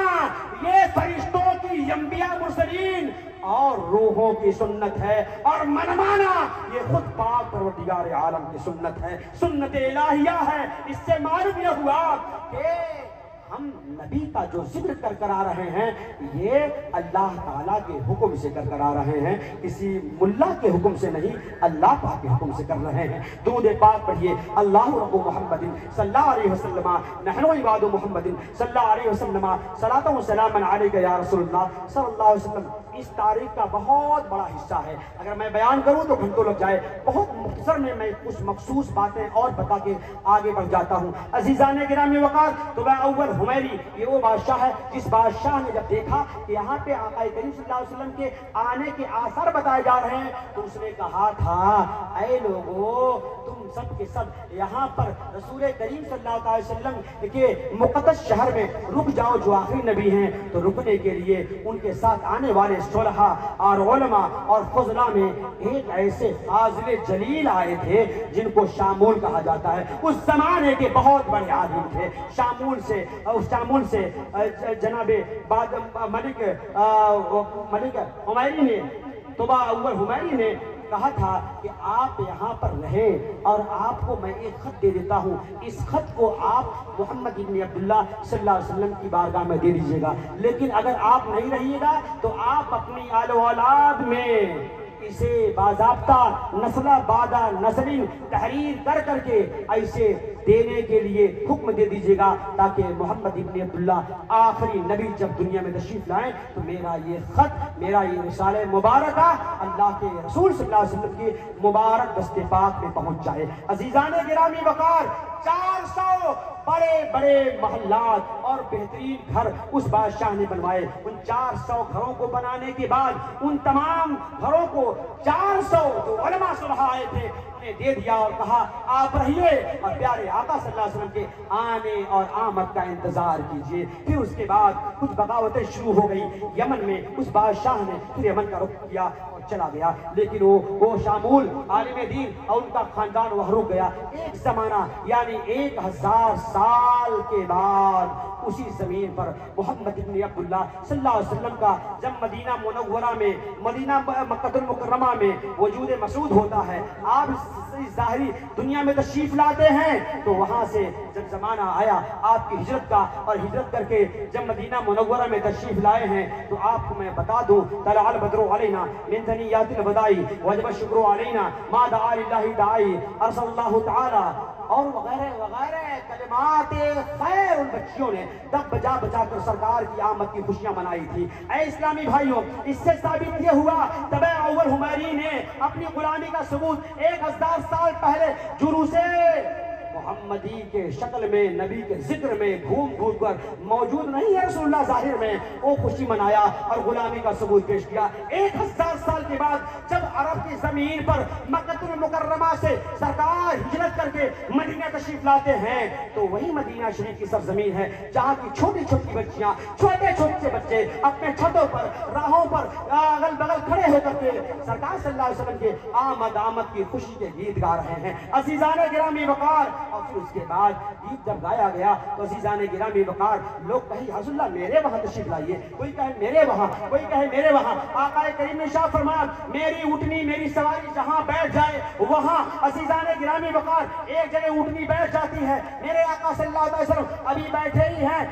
یہ فرشتوں کی، انبیاء مرسلین اور روحوں کی سنت ہے، اور منمانا یہ خود پاک پروردگار عالم کی سنت ہے، سنت الہیہ ہے. اس سے معلوم یہ ہوا کہ ہم نبی کا جو ذکر کر کر آ رہے ہیں یہ اللہ تعالیٰ کے حکم سے کر کر آ رہے ہیں، کسی ملا کے حکم سے نہیں، اللہ پاک کے حکم سے کر رہے ہیں۔ درود پاک پڑھیے، اللہ رب محمد صلی اللہ علیہ وسلم نحن عباد محمد صلی اللہ علیہ وسلم صلاۃ و سلام علیک یا رسول اللہ صلی اللہ علیہ وسلم۔ اس تاریخ کا بہت بڑا حصہ ہے، اگر میں بیان کروں تو گھنٹوں لگ جائے، بہت مختصر میں کچھ مخصوص باتیں اور بتا کے آگے بڑھ جاتا ہوں۔ عزیزان گرامی وقار، طبع اول حمیری یہ وہ بادشاہ ہے جس بادشاہ نے جب دیکھا کہ یہاں پہ آقا کریم صلی اللہ علیہ وسلم کے آنے کے آثار بتائے جا رہے ہیں تو اس نے کہا تھا اے لوگوں تم سب کے سب یہاں پر رسول کریم صلی اللہ علیہ وسلم کے مقدس شہر میں رک جاؤ، جو آخری نبی ہیں تو رکنے کے لیے ان کے ساتھ آنے والے صلحاء اور علماء اور فضلاء میں ایک ایسے فاضل جلیل آئے تھے جن کو شامول کہا جاتا ہے، اس زمانے کے بہت بڑے آدمی تھے۔ شامول سے جناب ملک حمیری نے طبع اول حمیری نے کہا تھا کہ آپ یہاں پر رہیں اور آپ کو میں ایک خط دے دیتا ہوں، اس خط کو آپ محمد بن عبداللہ صلی اللہ علیہ وسلم کی بارگاہ میں دے دیجئے گا، لیکن اگر آپ نہیں رہیے گا تو آپ اپنی آل و اولاد میں اسے باضابطہ نسل بعد نسل تحریر کر کر کے ایسے دینے کے لیے حکم دے دیجئے گا تاکہ محمد ابن عبداللہ آخری نبی جب دنیا میں تشریف لائیں تو میرا یہ خط، میرا یہ رسالہ مبارکہ اللہ کے رسول صلی اللہ علیہ وسلم کی مبارک دست پاک میں پہنچ جائے۔ عزیزان گرامی وقار، 400 بڑے بڑے محلات اور بہترین گھر اس بادشاہ نے بنوائے۔ ان 400 گھروں کو بنانے کے بعد ان تمام گھروں کو 400 جو علماء صلحاء آئے تھے انہیں دے دیا اور کہا آپ رہیے اور پیارے آقا صلی اللہ علیہ وسلم کے آنے اور آمد کا انتظار کیجئے۔ پھر اس کے بعد کچھ بغاوتیں شروع ہو گئی یمن میں، اس بادشاہ نے پھر یمن کا رخ کیا اور چلا گیا، لیکن وہ شامول عالم دین اور ان کا خاندان وہاں رک گیا۔ ایک زمانہ یعنی 1000 سال کے بعد اسی زمین پر محمد بن عبداللہ صلی اللہ علیہ وسلم کا جب مدینہ منورہ میں، مدینہ مکہ المکرمہ میں وجود مسعود ہوتا ہے، آپ اس ظاہری دنیا میں تشریف لاتے ہیں تو وہاں سے جب زمانہ آیا آپ کی ہجرت کا اور ہجرت کر کے جب مدینہ منورہ میں تشریف لائے ہیں تو آپ کو میں بتا دوں طلع البدر علینا من ثنیات الوداع وجب الشکر علینا ما دعا للہ داعی ارسل اللہ تعالی اور وغیرہ وغیرہ کلمات خیر ان بچیوں نے دب بجا بجا کر سرکار کی آمد کی خوشیاں منائی تھی۔ اے اسلامی بھائیوں، اس سے ثابت یہ ہوا طبع اول حمیری نے اپنی غلامی کا ثبوت 1000 سال پہلے جلوس محمدی کے شکل میں، نبی کے ذکر میں گھوم گھوم کر موجود نہیں ہے رسول اللہ ظاہر میں، وہ خوشی منایا اور غلامی کا ثبوت پیش کیا۔ 1000 سال کے بعد جب عرب کی زمین پر مکہ المکرمہ سے سرکار ہجرت کر کے مدینہ تشریف لاتے ہیں تو وہی مدینہ شریف کی سرزمین ہے جہاں کی چھوٹی چھوٹی بچیاں، چھوٹے چھوٹے بچے اپنے چھتوں پر، راہوں پر اگل بغل کھڑے ہو کر کے سرکار صلی اللہ علیہ وسلم کے آمد کی خوشی کے گیت گا رہے ہیں۔ عزیزان گرامی وقار، اور پھر اس کے بعد گیت جب گایا گیا تو عزیزان گرامی وقار لوگ کہیں حضور اللہ میرے وہاں تشریف لائیے، کوئی کہے میرے وہاں، کوئی کہے میرے وہاں۔ آقا کریم نے شاہ فرمایا میری اونٹنی، میری سواری جہاں بیٹھ جائے وہاں عزیزان گرامی وقار ایک جگہ اونٹنی بیٹھ جاتی ہے، میرے آقا صلی اللہ علیہ وسلم ابھی بیٹھے ہی ہیں،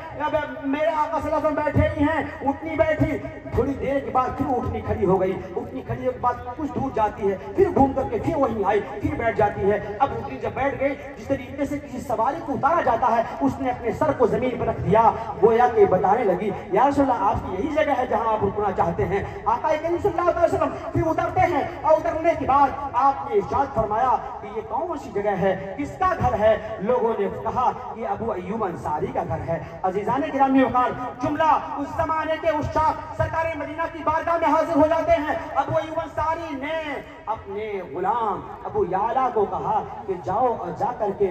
میرے آقا صلی اللہ علیہ وسلم بیٹھے ہی ہیں، اونٹنی بیٹھی، تھوڑی دیر کے بعد پھر اونٹنی کھڑی ہو گئی، اونٹنی کھڑی ہونے کے بعد کچھ دور جاتی ہے، پھر گھوم کر کے پھر وہیں آئی، پھر بیٹھ جاتی ہے۔ اب اونٹنی جب بیٹھ گئی، جس طریقے سے کسی سواری کو اتارا جاتا ہے اس نے اپنے سر کو زمین پر رکھ دیا، گویا کہ بتانے لگی یا رسول اللہ آپ کی یہی جگہ ہے جہاں آپ رکنا چاہتے ہیں۔ آقا کریم صلی اللہ علیہ وسلم پھر اترتے ہیں اور اترنے کے بعد آپ نے ارشاد فرمایا کہ یہ کون سی جگہ ہے، کس کا گھر ہے؟ لوگوں نے کہا یہ ابو ایوب انصاری کا گھر ہے۔ عزیزان گرامی وقار، جملہ اس زمانے کے عشاق سرکار مدینہ کی بارگاہ میں حاضر ہو جاتے ہیں۔ ابو ایوب انصاری نے اپنے غلام ابو یعلا کو کہا کہ جاؤ اور جا کر کے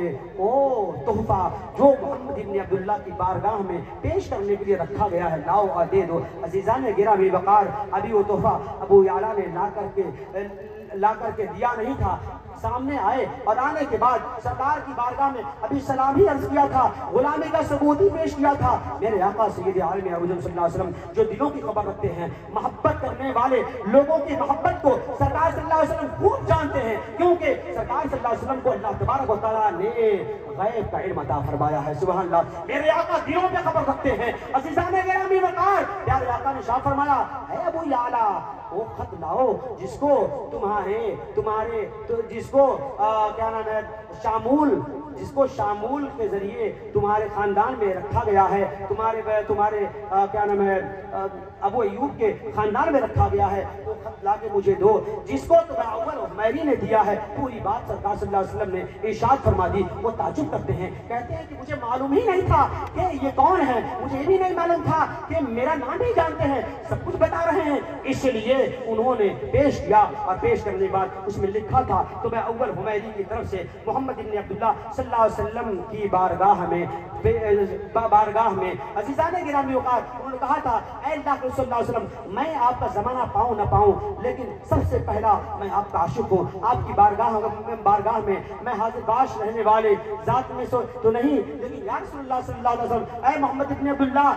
تحفہ جو محمد بن عبداللہ کی بارگاہ میں پیش کرنے کے لیے رکھا گیا ہے لاؤ اور دے دو۔ عزیزان گرامی وقار، ابھی وہ تحفہ ابو یعلا نے لا کر کے دیا نہیں تھا، سامنے آئے اور آنے کے بعد سرکار کی بارگاہ میں ابھی سلام ہی عرض کیا تھا، غلامی کا ثبوت ہی پیش کیا تھا۔ میرے آقا سید عالم ابو صلی اللہ علیہ وسلم جو دلوں کی خبر رکھتے ہیں، محبت کرنے والے لوگوں کی محبت کو سرکار صلی اللہ علیہ وسلم خوب جانتے ہیں، کیونکہ سرکار صلی اللہ علیہ وسلم کو اللہ تبارک و تعالیٰ نے غیب کا علم عطا فرمایا ہے۔ سبحان اللہ، میرے آقا دلوں پہ خبر رکھتے ہیں۔ عزیزان گرامی وقار، پیارے آقا نے شاہ فرمایا، اے ابو یعلا وہ خط لاؤ جس کو جس کو کیا نام ہے جس کو شامول کے ذریعے تمہارے خاندان میں رکھا گیا ہے، تمہارے کیا نام ہے ابو ایوب کے خاندان میں رکھا گیا ہے، وہ خط لا کے مجھے دو جس کو تمہیں اول حمیری نے دیا ہے۔ پوری بات سرکار صلی اللہ علیہ وسلم نے ارشاد فرما دی۔ وہ تعجب کرتے ہیں، کہتے ہیں کہ مجھے معلوم ہی نہیں تھا کہ یہ کون ہے، مجھے یہ بھی نہیں معلوم تھا کہ میرا نام ہی جانتے ہیں، سب کچھ بتا رہے ہیں۔ اس لیے انہوں نے پیش کیا اور پیش کرنے کے بعد اس میں لکھا تھا تو میں اول حمیری کی طرف سے محمد ابن عبداللہ صلی اللہ علیہ وسلم کی بارگاہ میں عزیزان گرامی اوقات انہوں نے کہا تھا، اے اللہ کے صلی اللہ علیہ وسلم میں آپ کا زمانہ پاؤں نہ پاؤں لیکن سب سے پہلا میں آپ کا عاشق ہوں، آپ کی بارگاہ میں میں حاضر باش رہنے والے ذات میں تو نہیں، لیکن یا رسول اللہ صلی اللہ علیہ وسلم اے محمد ابن عبداللہ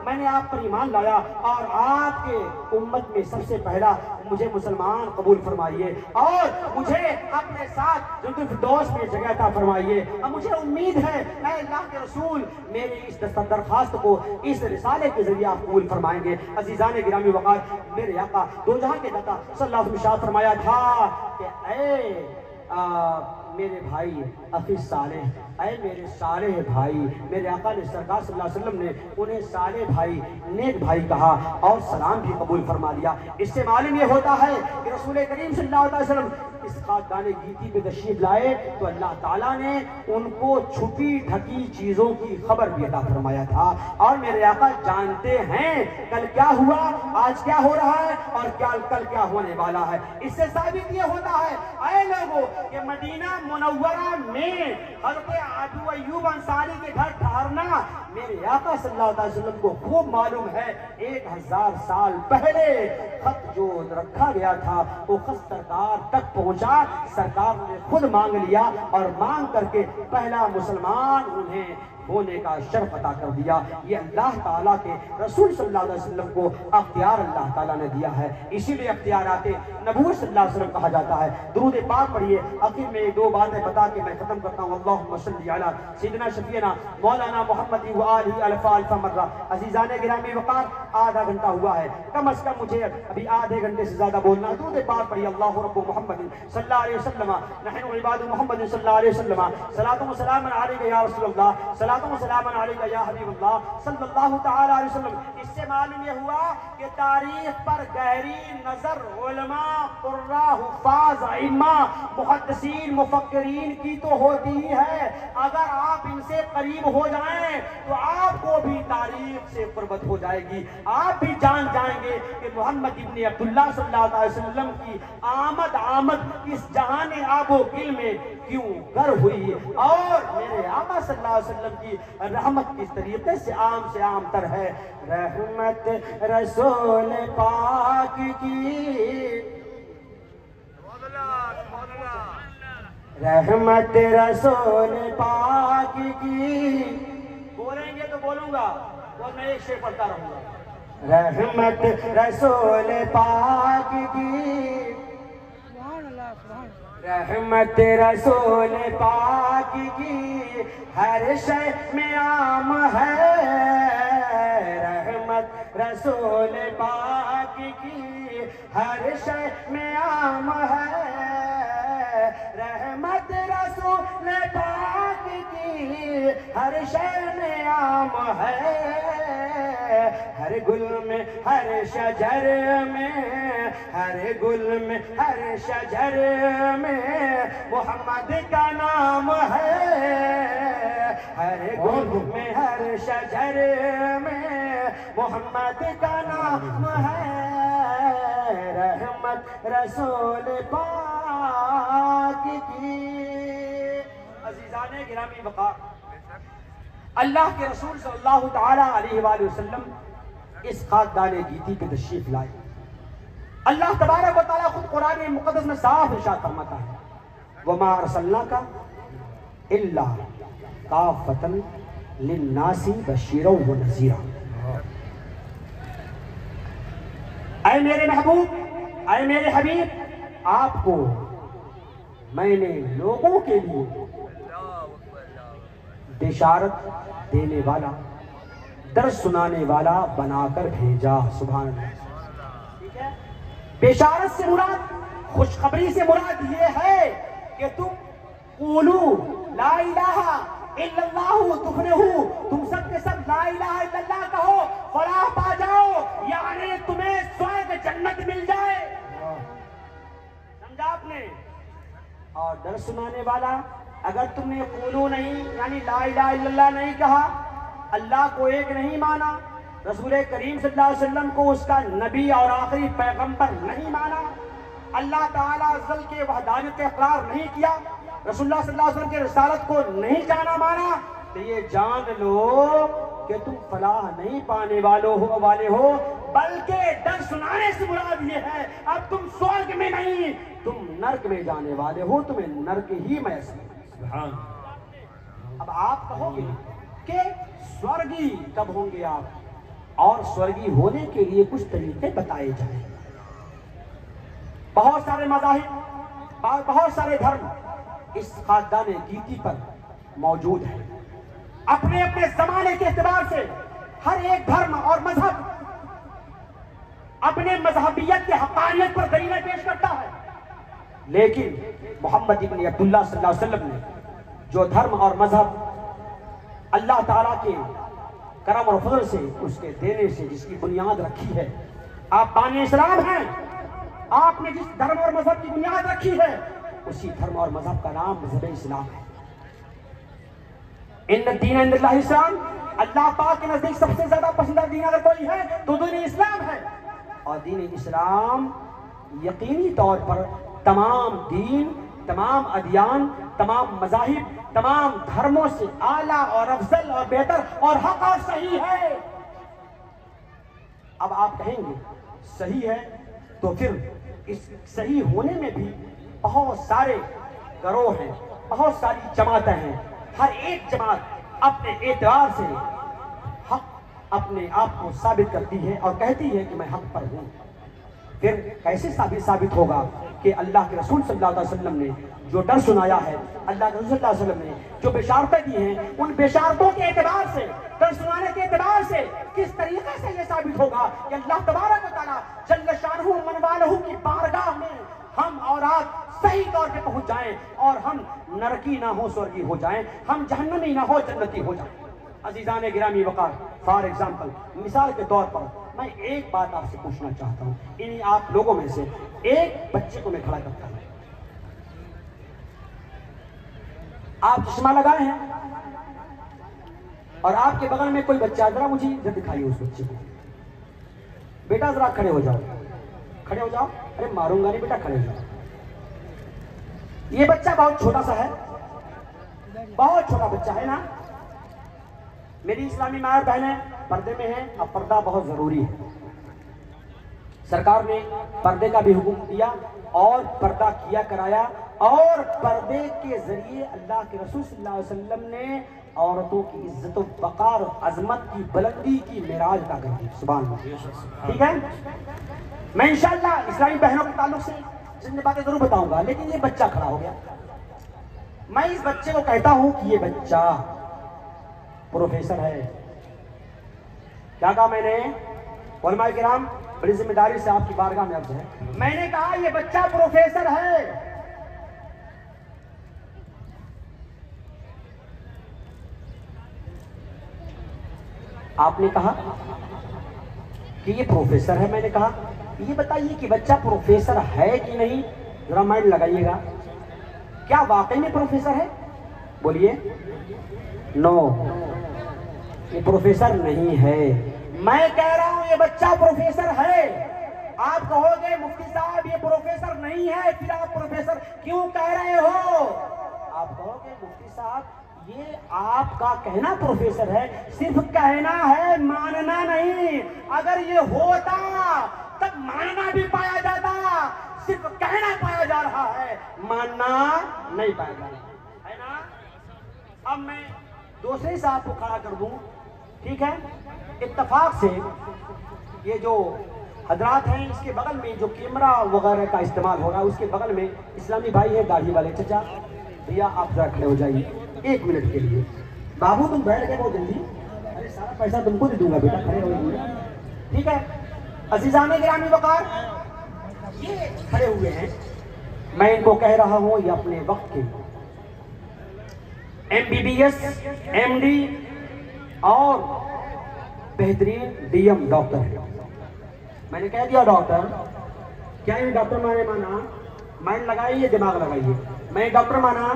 میں نے آپ پر ایمان لایا اور آپ کے امت میں سب سے پہلا مجھے مسلمان قبول فرمائیے اور مجھے اپنے ساتھ جنت الفردوس میں جگہ عطا فرمائیے، اور مجھے امید ہے اے اللہ کے رسول میری اس درخواست کو اس رسالے کے ذریعے آپ قبول فرمائیں گے۔ عزیزان گرامی وقار، میرے آقا دو جہاں کے داتا صلی اللہ علیہ وسلم فرمایا تھا کہ اے میرے بھائی اخی صالح، اے میرے صالح بھائی، میرے آقا نے سرکار صلی اللہ علیہ وسلم نے انہیں صالح بھائی، نیک بھائی کہا اور سلام بھی قبول فرما لیا۔ اس سے معلوم یہ ہوتا ہے کہ رسول کریم صلی اللہ علیہ وسلم اس خاکدان گیتی پہ تشریف لائے تو اللہ تعالیٰ نے ان کو چھپی ڈھکی چیزوں کی خبر بھی عطا فرمایا تھا، اور میرے آقا جانتے ہیں کل کیا ہوا، آج کیا ہو رہا ہے اور کل کیا ہونے والا ہے۔ اس سے ثابت یہ ہوتا ہے اے لوگوں کہ مدینہ منورہ میں حضرت ابو ایوب انصاری کے گھر ٹھہرنا میرے آقا صلی اللہ علیہ وسلم کو خوب معلوم ہے۔ 1000 سال پہلے خط جو رکھا گیا تھا وہ خط سرکار تک پہنچا، سرکار نے خود مانگ لیا اور مانگ کر کے پہلا مسلمان انہیں ہونے کا شرف عطا کر دیا۔ یہ اللہ تعالیٰ کے رسول صلی اللہ علیہ وسلم کو اختیار اللہ تعالیٰ نے دیا ہے، اسی لیے اختیارات نبوت صلی اللہ علیہ وسلم کہا جاتا ہے۔ درود پاک پڑھیے۔ آخر میں 2 باتیں بتا کے میں ختم کرتا ہوں۔ اللہم صلی علی سیدنا شفیعنا مولانا محمد وآلہ الف مرہ۔ عزیزان گرامی وقار، آدھا گھنٹہ ہوا ہے، کم از کم مجھے ابھی آدھے گھنٹے سے زیادہ بولنا ہے۔ درود پاک پڑھیے۔ اللہ رب محمد صلی اللہ علیہ وسلم، نحن عباد محمد صلی اللہ علیہ وسلم، صلاۃ و سلام علیک یا رسول اللہ، صلاۃ و سلام علیک یا حبیب اللہ صلی اللہ تعالی علیہ وسلم۔ اس سے معلوم یہ ہوا کہ تاریخ پر گہری نظر علماء، قراء، حفاظ، ائمہ، محدثین، مفکرین کی تو ہوتی ہی ہے۔ اگر آپ ان سے قریب ہو جائیں تو آپ کو بھی تاریخ سے قربت ہو جائے گی، آپ بھی جان جائیں گے کہ محمد ابن عبداللہ صلی اللہ علیہ وسلم کی آمد اس جہان آب و گل میں کیوں گر ہوئی، اور میرے آقا صلی اللہ علیہ وسلم کی رحمت کس طریقے سے عام تر ہے۔ رحمت رسول پاک کی، رحمت رسول پاک کی، بولیں گے تو بولوں گا اور میں ایک شعر پڑھتا رہوں گا۔ رحمت رسول پاک کی، رحمت رسول پاک کی ہر شے میں عام ہے، رحمت رسول پاک کی ہر شے میں عام ہے، رحمت رسول پاک کی ہر شے میں عام ہے، ہر گل میں ہر شجر میں، ہر گل میں ہر شجر میں محمد کا نام ہے، ہر گل میں ہر شجر میں محمد کا نام ہے، رحمت رسول پاک کی۔ عزیزان گرامی وقار، اللہ کے رسول صلی اللہ تعالی علیہ وآلہ وسلم اس خاکدان گیتی پہ تشریف لائے۔ اللہ تبارک و تعالیٰ خود قرآن مقدس میں صاف ارشاد فرماتا ہے وَمَا أَرْسَلْنَاكَ إِلَّا كَافَّةً لِلنَّاسِ بَشِيرًا وَنَذِيرًا۔ اے میرے محبوب، اے میرے حبیب، آپ کو میں نے لوگوں کے لیے بشارت دینے والا، درس سنانے والا بنا کر بھیجا۔ سبحان اللہ۔ ٹھیک ہے، بشارت سے مراد، خوشخبری سے مراد یہ ہے کہ تم قولو لا الہ الا اللہ تفلحوا، تم سب کے سب لا الہ الا اللہ کہو، فلاح پا جاؤ، یعنی تمہیں سورگ جنت مل جائے۔ سمجھا آپ نے؟ اور درس سنانے والا، اگر تم نے قولو نہیں یعنی لا الہ الا اللہ نہیں کہا، اللہ کو ایک نہیں مانا، رسول کریم صلی اللہ علیہ وسلم کو اس کا نبی اور آخری پیغمبر نہیں مانا، اللہ تعالیٰ عزل کے وحدانیت اقرار نہیں کیا، رسول اللہ صلی اللہ علیہ وسلم کے رسالت کو نہیں جانا مانا، تو یہ جان لو کہ تم فلاح نہیں پانے والے ہو، بلکہ در سنانے سے مراد یہ ہے اب تم سورگ میں نہیں، تم نرک میں جانے والے ہو، تمہیں نرک ہی میسر۔ اب آپ کہو گے کہ سورگی کب ہوں گے آپ، اور سورگی ہونے کے لیے کچھ طریقے بتائے جائیں۔ بہت سارے مذاہب اور بہت سارے دھرم اس خاندان گیتی پر موجود ہیں، اپنے اپنے زمانے کے اعتبار سے ہر ایک دھرم اور مذہب اپنے مذہبیت کے حقانیت پر دلیلیں پیش کرتا ہے، لیکن محمد ابن عبداللہ صلی اللہ علیہ وسلم نے جو دھرم اور مذہب اللہ تعالیٰ کے کرم اور فضل سے اس کے دینے سے جس کی بنیاد رکھی ہے، آپ بانی اسلام ہیں، آپ نے جس دھرم اور مذہب کی بنیاد رکھی ہے اسی دھرم اور مذہب کا نام مذہب اسلام ہے۔ ان الدین عند اللہ اسلام، اللہ پاک کے نزدیک سب سے زیادہ پسندیدہ دین اگر کوئی ہے تو دین اسلام ہے، اور دین اسلام یقینی طور پر تمام دین، تمام ادیان، تمام مذاہب، تمام دھرموں سے اعلیٰ اور افضل اور بہتر اور حق اور صحیح ہے۔ اب آپ کہیں گے صحیح ہے تو پھر اس صحیح ہونے میں بھی بہت سارے گروہ ہیں، بہت ساری جماعتیں ہیں، ہر ایک جماعت اپنے اعتبار سے حق اپنے آپ کو ثابت کرتی ہے اور کہتی ہے کہ میں حق پر ہوں۔ پھر کیسے ثابت ہوگا کہ اللہ کے رسول صلی اللہ علیہ وسلم نے جو ڈر سنایا ہے، اللہ کے رسول صلی اللہ علیہ وسلم نے جو بشارتیں دی ہیں، ان بشارتوں کے اعتبار سے، ڈر سنانے کے اعتبار سے کس طریقے سے یہ ثابت ہوگا کہ اللہ تبارک و تعالیٰ جل شانہ من والہ کی بارگاہ میں ہم اور آپ صحیح طور پہ پہنچ جائیں، اور ہم نرکی نہ ہو سورگی ہو جائیں، ہم جہنمی نہ ہو جنتی ہو جائیں۔ عزیزان گرامی وقار، فار ایگزامپل، مثال کے طور پر میں ایک بات آپ سے پوچھنا چاہتا ہوں، انہی آپ لوگوں میں سے ایک بچے کو میں کھڑا کرتا ہوں، آپ چشمہ لگائے ہیں اور آپ کے بغل میں کوئی بچہ، ذرا مجھے ادھر دکھائیے اس بچے کو، بیٹا ذرا کھڑے ہو جاؤ، کھڑے ہو جاؤ، ارے ماروں گا نہیں بیٹا، کھڑے ہو جاؤ۔ یہ بچہ بہت چھوٹا سا ہے، بہت چھوٹا بچہ ہے نا۔ میری اسلامی ماں بہنیں پردے میں ہیں، اب پردہ بہت ضروری ہے، سرکار نے پردے کا بھی حکم دیا اور پردہ کیا کرایا، اور پردے کے ذریعے اللہ کے رسول صلی اللہ علیہ وسلم نے عورتوں کی عزت و وقار و عظمت کی بلندی کی معراج کا کر دی۔ سبحان اللہ، ٹھیک ہے۔ میں انشاءاللہ اسلامی بہنوں کے تعلق سے جن باتیں ضرور بتاؤں گا، لیکن یہ بچہ کھڑا ہو گیا، میں اس بچے کو کہتا ہوں کہ یہ بچہ پروفیسر ہے۔ کیا کہا میں نے؟ علماء کرام بڑی ذمہ داری سے آپ کی بارگاہ میں عرض ہے، میں نے کہا یہ بچہ پروفیسر ہے۔ آپ نے کہا کہ یہ پروفیسر ہے، میں نے کہا یہ بتائیے کہ بچہ پروفیسر ہے کہ نہیں، ذرا مائنڈ لگائیے گا، کیا واقعی میں پروفیسر ہے؟ بولیے نو، یہ پروفیسر نہیں ہے۔ میں کہہ رہا ہوں یہ بچہ پروفیسر ہے۔ آپ کہو گے مفتی صاحب یہ پروفیسر نہیں ہے، پھر آپ پروفیسر کیوں کہہ رہے ہو؟ آپ کہو گے مفتی صاحب یہ آپ کا کہنا پروفیسر ہے، صرف کہنا ہے، ماننا نہیں۔ اگر یہ ہوتا تب ماننا بھی پایا جاتا، صرف کہنا پایا جا رہا ہے، ماننا نہیں پایا جا رہا ہے نا۔ اب میں دوسرے صاحب کو کھڑا کر دوں، ٹھیک ہے؟ اتفاق سے یہ جو حضرات ہیں اس کے بغل میں جو کیمرہ وغیرہ کا استعمال ہو رہا ہے اس کے بغل میں اسلامی بھائی ہے داڑھی والے، چچا بھیا آپ ذرا کھڑے ہو جائیے 1 منٹ کے لیے۔ بابو تم بیٹھ گئے بہت جلدی، ارے سارا پیسہ تم کو دے دوں گا بیٹا، کھڑے ہو جائیے، ٹھیک ہے؟ عزیزان گرامی وقار، یہ کھڑے ہوئے ہیں، میں ان کو کہہ رہا ہوں یہ اپنے وقت کے MBBS MD اور بہترین DM ڈاکٹر ہے۔ میں نے کہہ دیا ڈاکٹر، کیا یہ ڈاکٹر میں مانا؟ مائنڈ لگائیے، دماغ لگائیے، میں ڈاکٹر مانا؟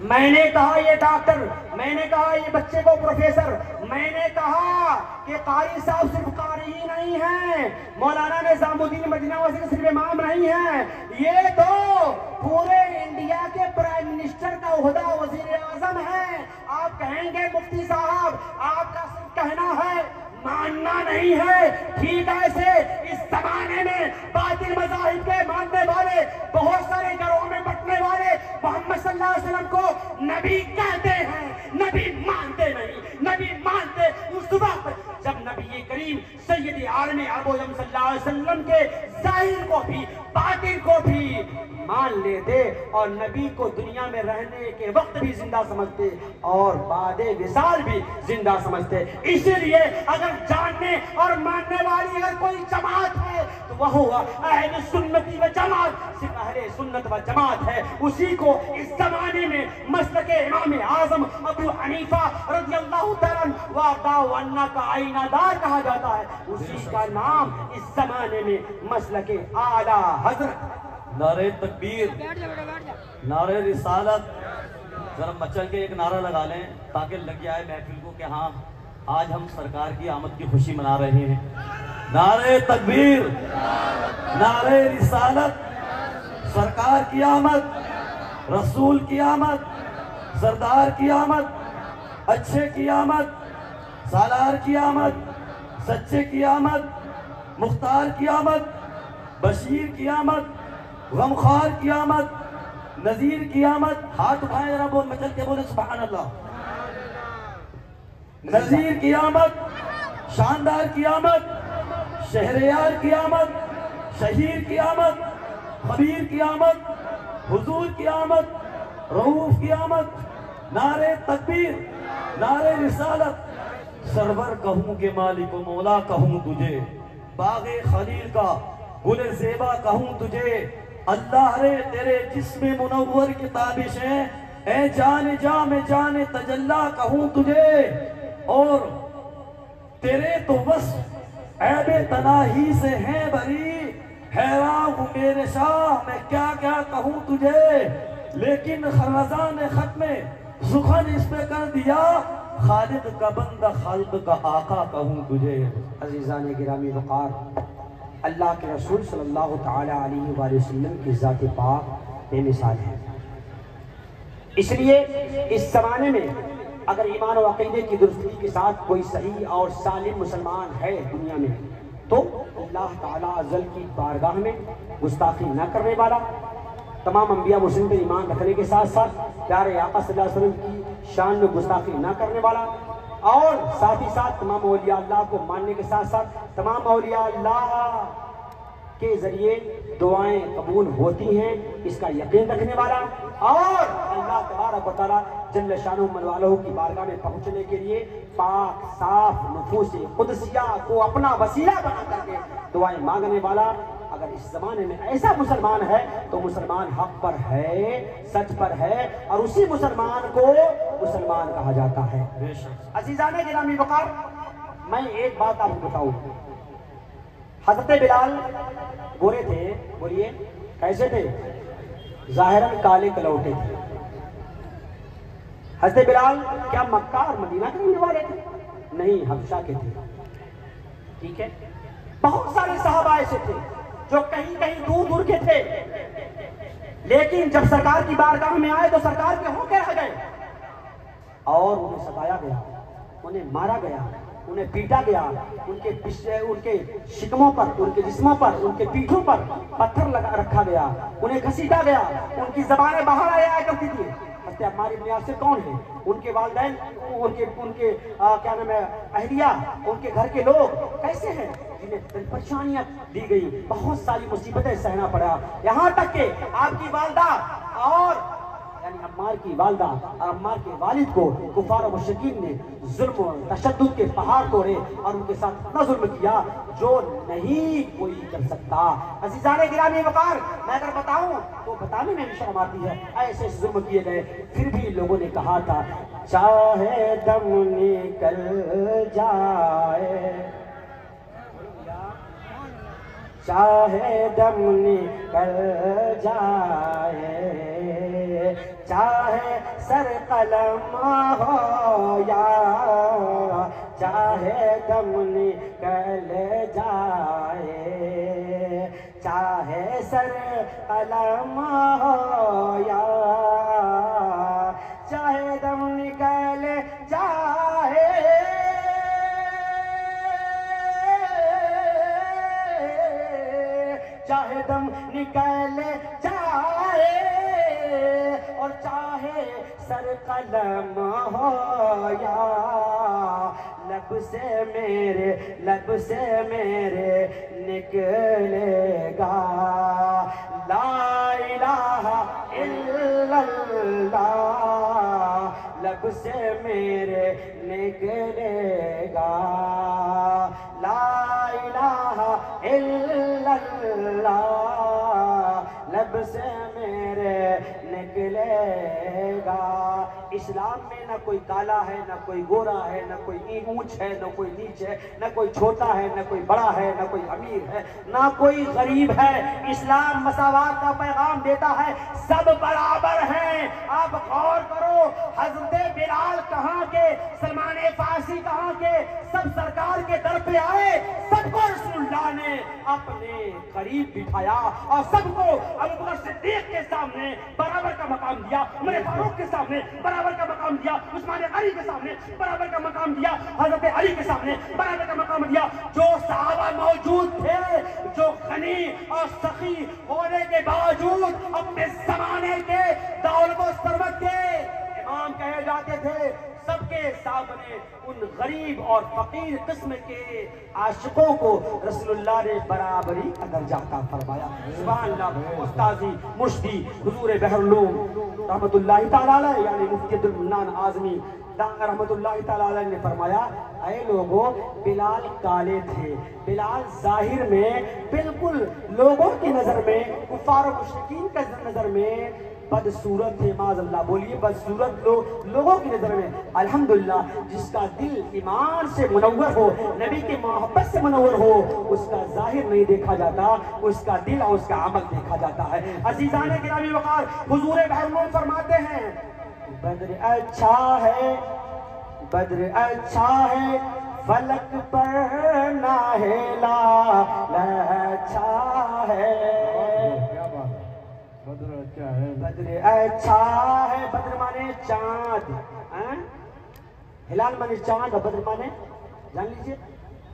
میں نے کہا یہ ڈاکٹر، میں نے کہا یہ بچے کو پروفیسر، میں نے کہا کہ قاری صاحب صرف قاری ہی نہیں ہیں، مولانا نظام الدین مدینہ واسی کے صرف امام نہیں ہیں، یہ تو پورے انڈیا کے پرائم منسٹر کا عہدہ وزیر اعظم ہے۔ آپ کہیں گے مفتی صاحب آپ کا صرف کہنا ہے ماننا نہیں ہے، ٹھیک ایسے اس زمانے میں باطل مذاہب کے ماننے والے بہت سارے گروہوں میں بٹنے والے محمد صلی اللہ علیہ وسلم کو نبی کہتے ہیں، نبی مانتے نہیں، نبی مانتے اس وقت جب نبی کریم سید عالم عرب و عجم صلی اللہ علیہ وسلم کے ظاہر کو بھی باطن کو بھی مان لیتے اور نبی کو دنیا میں رہنے کے وقت بھی زندہ سمجھتے اور بعد وصال بھی زندہ سمجھتے۔ اسی لیے اگر جاننے اور ماننے والی اگر کوئی جماعت ہے تو وہ ہوا اہل سنتی و جماعت، صرف اہل سنت و جماعت ہے، اسی کو اس زمانے میں مسلک امام اعظم ابو حنیفہ رضی اللہ تعالیٰ عنہ کا آئینہ دار کہا جاتا ہے، اسی کا نام اس زمانے میں مسلک اعلیٰ حضرت۔ نعرہ تکبیر، نعرہ رسالت، ذرا مچل کے ایک نعرہ لگا لیں تاکہ لگ جائے محفل کو کہ ہاں آج ہم سرکار کی آمد کی خوشی منا رہے ہیں۔ نعرہ تکبیر، نعرہ رسالت، سرکار کی آمد، رسول کی آمد، سردار کی آمد، اچھے کی آمد، سالار کی آمد، سچے کی آمد، مختار کی آمد، بشیر کی آمد، غمخوار کی آمد، نذیر کی آمد۔ ہاتھ اٹھائیں ذرا بول مچل کے بولے سبحان اللہ۔ نذیر کی آمد، شاندار کی آمد، شہریار کی آمد، شہیر کی آمد، خبیر کی آمد، حضور کی آمد، رؤوف کی آمد۔ نعرہ تکبیر، نعرہ رسالت، سرور کہوں کہ مالک و مولا کہوں تجھے، باغ خلیل کا گل زیبا کہوں تجھے، اللہ رے تیرے جسم منور کی تابشیں، اے جان جام جان تجلا کہوں تجھے، اور تیرے تو وصف عیب تناہی سے ہیں بری، حیران ہوں میرے شاہ میں کیا کیا کہوں تجھے، لیکن رضا نے ختم سخن اس پہ کر دیا، خالق کا بندہ خالق کا آقا کہوں تجھے۔ عزیزان گرامی وقار، اللہ کے رسول صلی اللہ تعالی علیہ وآلہ وسلم کی ذات پاک بے مثال ہے، اس لیے اس زمانے میں اگر ایمان و عقیدے کی درستگی کے ساتھ کوئی صحیح اور سالم مسلمان ہے دنیا میں تو اللہ تعالیٰ عزل کی بارگاہ میں گستاخی نہ کرنے والا، تمام انبیاء مسلم پر ایمان رکھنے کے ساتھ ساتھ پیارے آقا صلی اللہ علیہ وسلم کی شان میں گستاخی نہ کرنے والا، اور ساتھ ہی ساتھ تمام اولیاء اللہ کو ماننے کے ساتھ ساتھ تمام اولیاء اللہ کے ذریعے دعائیں قبول ہوتی ہیں اس کا یقین رکھنے والا، اور اللہ تبارک و تعالیٰ جل شانہ من والہ کی بارگاہ میں پہنچنے کے لیے پاک صاف نفوس قدسیہ کو اپنا وسیلہ بنا کر کے دعائیں مانگنے والا، اگر اس زمانے میں ایسا مسلمان ہے تو مسلمان حق پر ہے، سچ پر ہے، اور اسی مسلمان کو مسلمان کہا جاتا ہے۔ عزیزان گرامی وقار، میں ایک بات آپ کو بتاؤں، حضرت بلال گورے تھے، بولیے کیسے تھے؟ ظاہراً کالے کلوٹے تھے۔ حضرت بلال کیا مکہ اور مدینہ کے رہنے والے تھے؟ نہیں، حبشہ کے تھے، ٹھیک ہے؟ بہت سارے صحابہ ایسے تھے جو کہیں کہیں دور دور کے تھے، لیکن جب سرکار کی بارگاہ میں آئے تو سرکار کے ہو کے رہ گئے اور انہیں ستایا گیا، انہیں مارا گیا، انہیں پیٹا گیا، ان کے شکموں پر، ان کے جسموں پر، ان کے پیٹھوں پر پتھر لگا رکھا گیا، انہیں گھسیٹا گیا، ان کی زبانیں باہر آیا کرتی تھی۔ حضرت عمار بن یاسر کون ہیں؟ ان کے والدین، ان کے کیا نام ہے اہلیہ، ان کے گھر کے لوگ کیسے ہیں جنہیں پریشانیاں دی گئی، بہت ساری مصیبتیں سہنا پڑا، یہاں تک کہ آپ کی والدہ اور یعنی عمار کی والدہ اور عمار کے والد کو کفار و مشرکین نے ظلم و تشدد کے پہاڑ توڑے اور ان کے ساتھ اتنا ظلم کیا جو نہیں کوئی کر سکتا۔ عزیزان گرامی وقار، میں اگر بتاؤں تو بتانے میں بھی شرم آتی ہے، ایسے ظلم کیے گئے، پھر بھی لوگوں نے کہا تھا چاہے دم نکل جائے، چاہے دم نکل جائے، چاہے سر قلم ہو یا چاہے دم نکل جائے، چاہے سر قلم ہو یا چاہے دم نکل جائے، چاہے دم نکل جائے اور چاہے سر قلم ہو یا لب سے میرے نکلے گا لا الہ الا اللہ، لب سے میرے نکلے گا لا الہ الا اللہ، لب سے میرے نکلے گا۔ اسلام میں نہ کوئی کالا ہے، نہ کوئی گورا ہے، نہ کوئی اونچ ہے، نہ کوئی نیچ ہے، نہ کوئی چھوٹا ہے، نہ کوئی بڑا ہے، نہ کوئی امیر ہے، نہ کوئی غریب ہے۔ اسلام مساوات کا پیغام دیتا ہے، سب برابر ہیں۔ آپ غور کرو، حضرت بلال کہاں کے، سلمان فارسی کہاں کے، سب سرکار کے در پہ آئے، سب کو رسول اللہ نے اپنے قریب بٹھایا اور سب کو ابوبکر صدیق کے سامنے برابر کا مقام دیا، عمر فاروق کے سامنے برابر کا مقام دیا، عثمان غنی کے سامنے برابر کا مقام دیا، حضرت علی کے سامنے برابر کا مقام دیا۔ جو صحابہ موجود تھے، جو غنی اور سخی ہونے کے باوجود اپنے زمانے کے دولت و ثروت کے امام کہے جاتے تھے، سب کے سامنے ان غریب اور فقیر قسم کے عاشقوں کو رسول اللہ نے برابری کا درجہ عطا فرمایا۔ سبحان اللہ۔ استاذی مرشدی حضور بحر العلوم رحمت اللہ تعالیٰ علیہ یعنی مفتی عبدالمنان اعظمی رحمت اللہ تعالیٰ علیہ نے فرمایا، اے لوگوں، بلال کالے تھے، بلال ظاہر میں بالکل لوگوں کی نظر میں، کفار و مشرکین کی نظر میں بدصورت تھے، معاذ اللہ بولیے بدصورت لوگوں کی نظر میں۔ الحمدللہ جس کا دل ایمان سے منور ہو، نبی کی محبت سے منور ہو، اس کا ظاہر نہیں دیکھا جاتا، اس کا دل اور اس کا عمل دیکھا جاتا ہے۔ عزیزان گرامی وقار، حضور بحر العلوم فرماتے ہیں، بدر اچھا ہے، بدر اچھا ہے، فلک پر ناہلا اچھا ہے، بدر اچھا ہے، بدر اچھا ہے، بدر مانے چاند، ہلال مانے چاند اور بدر مانے جان لیجئے،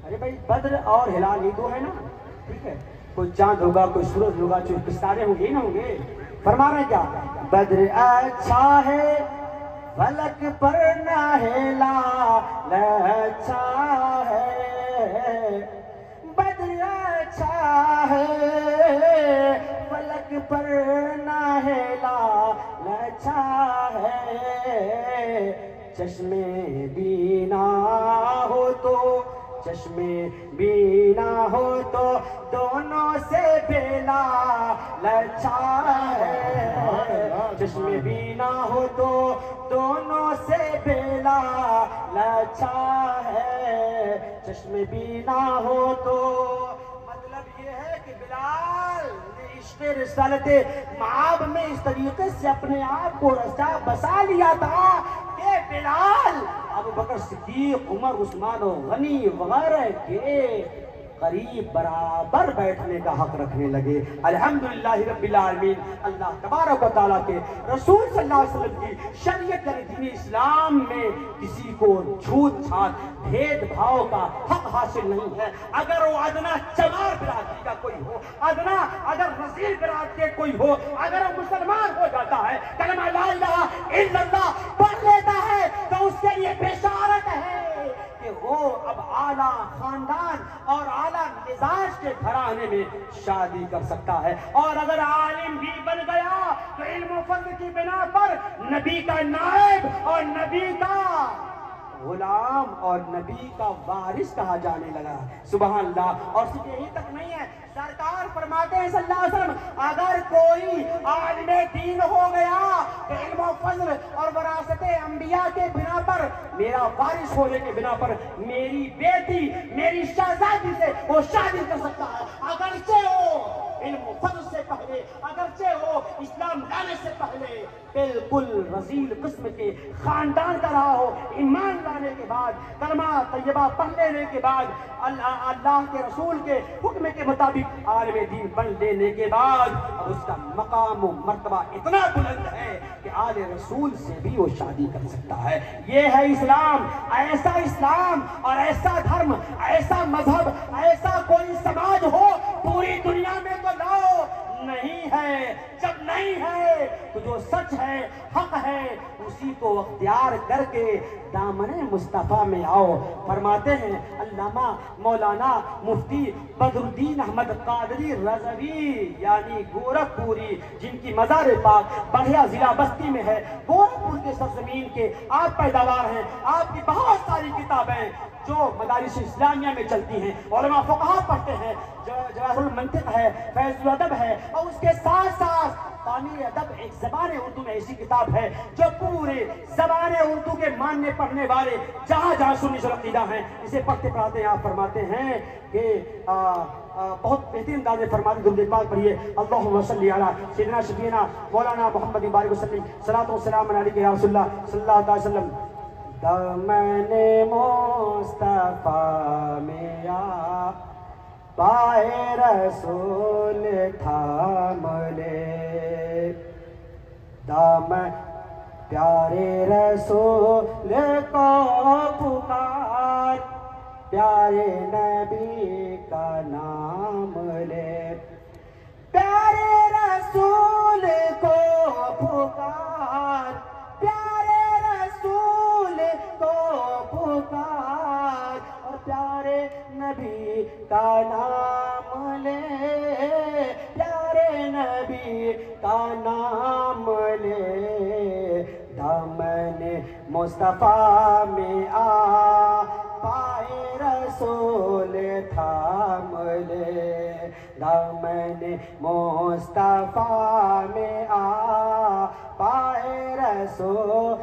ارے بھائی بدر اور ہلال یہ دو ہے نا، ٹھیک ہے، کوئی چاند ہوگا، کوئی سورج ہوگا، کوئی ستارے ہوں گے ہی نہ ہوں گے۔ فرما رہے کیا، بدر اچھا ہے، فلک پر ناہلا اچھا ہے، بدر اچھا ہے، فلک پر ناہلا اچھا ہے، چشم بینا ہو تو، چشم بینا ہو تو دونوں سے بیلا اچھا ہے، چشم بینا ہو تو دونوں سے بیلا اچھا ہے، چشم بینا ہو تو۔ مطلب یہ ہے کہ بلال نے عشق رسالت معاب میں اس طریقے سے اپنے آپ کو بسا لیا تھا کہ بلال ابوبکر صدیق، عمر، عثمان و غنی وغیرہ کے قریب برابر بیٹھنے کا حق رکھنے لگے۔ الحمدللہ رب العالمین، اللہ تبارک و تعالیٰ کے رسول صلی اللہ علیہ وسلم کی شریعت یعنی دین اسلام میں کسی کو جھوٹ چھاٹ بھید بھاؤ کا حق حاصل نہیں ہے۔ اگر وہ ادنا چمار برادری کا کوئی ہو، ادنا اگر رزیل برادری کا کوئی ہو، اگر وہ مسلمان ہو جاتا ہے، کلمہ لا الہ الا اللہ پڑھ لیتا ہے، تو اس کے لیے بشارت ہے کہ وہ اب اعلیٰ خاندان اور اعلیٰ مزاج کے گھرانے میں شادی کر سکتا ہے۔ اور اگر عالم بھی بن گیا تو علم و فضل کی بنا پر نبی کا نائب اور نبی کا غلام اور نبی کا وارث کہا جانے لگا۔ سبحان اللہ۔ اور صرف یہی تک نہیں ہے، سرکار فرماتے ہیں صلی اللہ علیہ وسلم، اگر کوئی عالم دین ہو گیا تو علم و فضل اور وراثت انبیاء کے بنا پر، میرا وارث ہونے کے بنا پر میری بیٹی، میری شہزادی سے وہ شادی کر سکتا ہے، اگرچہ وہ علم و فضل سے پہلے، اگرچہ وہ اسلام لانے سے پہلے بالکل رذیل قسم کے خاندان کا رہا ہو۔ ایمان لانے کے بعد، کلمہ طیبہ پڑھ لینے کے بعد، اللہ کے رسول کے حکم کے مطابق عالم دین بن لینے کے بعد اب اس کا مقام و مرتبہ اتنا بلند ہے کہ آل رسول سے بھی وہ شادی کر سکتا ہے۔ یہ ہے اسلام۔ ایسا اسلام اور ایسا دھرم، ایسا مذہب، ایسا کوئی سماج ہو پوری دنیا میں تو لاؤ، نہیں ہے۔ جب نہیں ہے تو جو سچ ہے، حق ہے، اسی کو اختیار کر کے دامن مصطفیٰ میں آؤ۔ فرماتے ہیں علامہ مولانا مفتی بدر الدین احمد قادری رضوی یعنی گورکھپوری، جن کی مزار پاک بڑھیا ضلع بستی میں ہے، گورکھپور کے سرزمین کے آپ پیداوار ہیں۔ آپ کی بہت ساری کتابیں جو مدارس اسلامیہ میں چلتی ہیں، علماء فقہا پڑھتے ہیں، جواہر المنطق ہے، فیض الادب ہے، اور اس کے ساتھ ساتھ تعمیر ادب ایک زبان اردو میں ایسی کتاب ہے جو پورے زبان اردو کے ماننے پڑھنے والے جہاں جہاں سنی عقیدہ ہیں اسے پڑھتے پڑھاتے ہیں۔ آپ فرماتے ہیں کہ بہت بہترین انداز میں فرماتے درود پاک پڑھیے، اللہم صلی علی سیدنا شفیعنا مولانا محمد بارک وسلم، صلاۃ و سلام علیک یا رسول اللہ صلی اللہ علیہ وسلم۔ دامن مصطفیٰ میں آ پائے رسول تھام لے، دامن پیارے رسول کو پکار، پیارے نبی کا نام لے، پیارے رسول کو پکار، پیارے رسول کو پکار، اور پیارے نبی کا نام لے، پیارے نبی کا نام لے، دامن مصطفیٰ میں آ پائے رسول تھام لے، دامن مصطفیٰ میں آ پائے رسول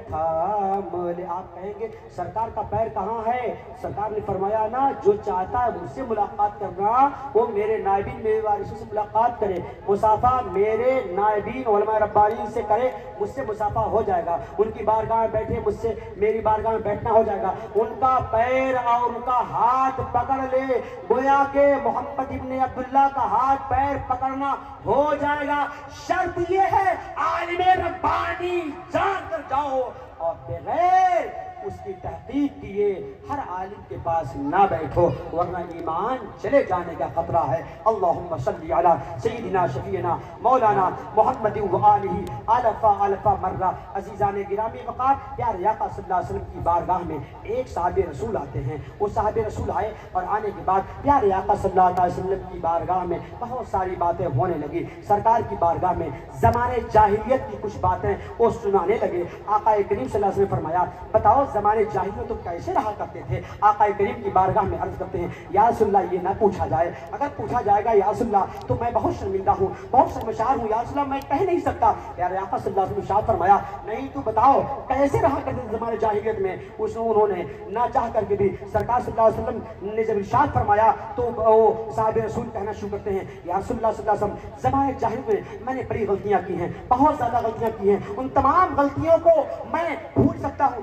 تھام لے۔ آپ کہیں گے سرکار کا پیر کہاں ہے؟ سرکار نے فرمایا نا، جو چاہتا ہے مجھ سے ملاقات کرنا وہ میرے نائبین میرے وارثوں سے ملاقات کرے، مصافحہ میرے نائبین علماء ربانیین سے کرے، مجھ سے مصافحہ ہو جائے گا، ان کی بارگاہ میں بیٹھے، مجھ سے میری بارگاہ میں بیٹھنا ہو جائے گا، ان کا پیر اور ان کا ہاتھ پکڑ لے، گویا کہ محمد ابن عبداللہ کا ہاتھ پیر پکڑنا ہو جائے گا۔ شرط یہ ہے عالم ربانی جان کر جاؤ اور بغیر اس کی تحقیق کیے ہر عالم کے پاس نہ بیٹھو، ورنہ ایمان چلے جانے کا خطرہ ہے۔ اللہم صلی علی سیدنا شفیعنا مولانا محمد وآلہ الفا مرہ۔ عزیزان گرامی وقار، پیارے آقا صلی اللہ علیہ وسلم کی بارگاہ میں ایک صاحب رسول آتے ہیں۔ وہ صاحب رسول آئے اور آنے کے بعد پیارے آقا صلی اللہ علیہ وسلم کی بارگاہ میں بہت ساری باتیں ہونے لگی۔ سرکار کی بارگاہ میں زمانے جاہلیت کی کچھ باتیں وہ سنانے لگے۔ آقا کریم صلی اللہ علیہ وسلم نے فرمایا، بتاؤ زمانے جاہل میں تم کیسے رہا کرتے تھے؟ آقا کریم کی بارگاہ میں عرض کرتے ہیں، یا رسول اللہ یہ نہ پوچھا جائے، اگر پوچھا جائے گا یا رسول اللہ تو میں بہت شرمندہ ہوں، بہت شرمسار ہوں، یا رسول اللہ میں کہہ نہیں سکتا۔ پیارے آقا صلی اللہ علیہ وسلم ارشاد فرمایا، نہیں تو بتاؤ کیسے رہا کرتے تھے زمانے جاہلیت میں؟ انہوں نے نہ چاہ کر کے بھی سرکار صلی اللہ علیہ وسلم نے جب ارشاد فرمایا تو وہ صاحب رسول کہنا شروع کرتے ہیں، یا رسول اللہ صلی اللہ علیہ وسلم زمانے جاہلیت میں نے بڑی غلطیاں کی ہیں، بہت زیادہ غلطیاں کی ہیں، ان تمام غلطیوں کو میں بھول سکتا ہوں،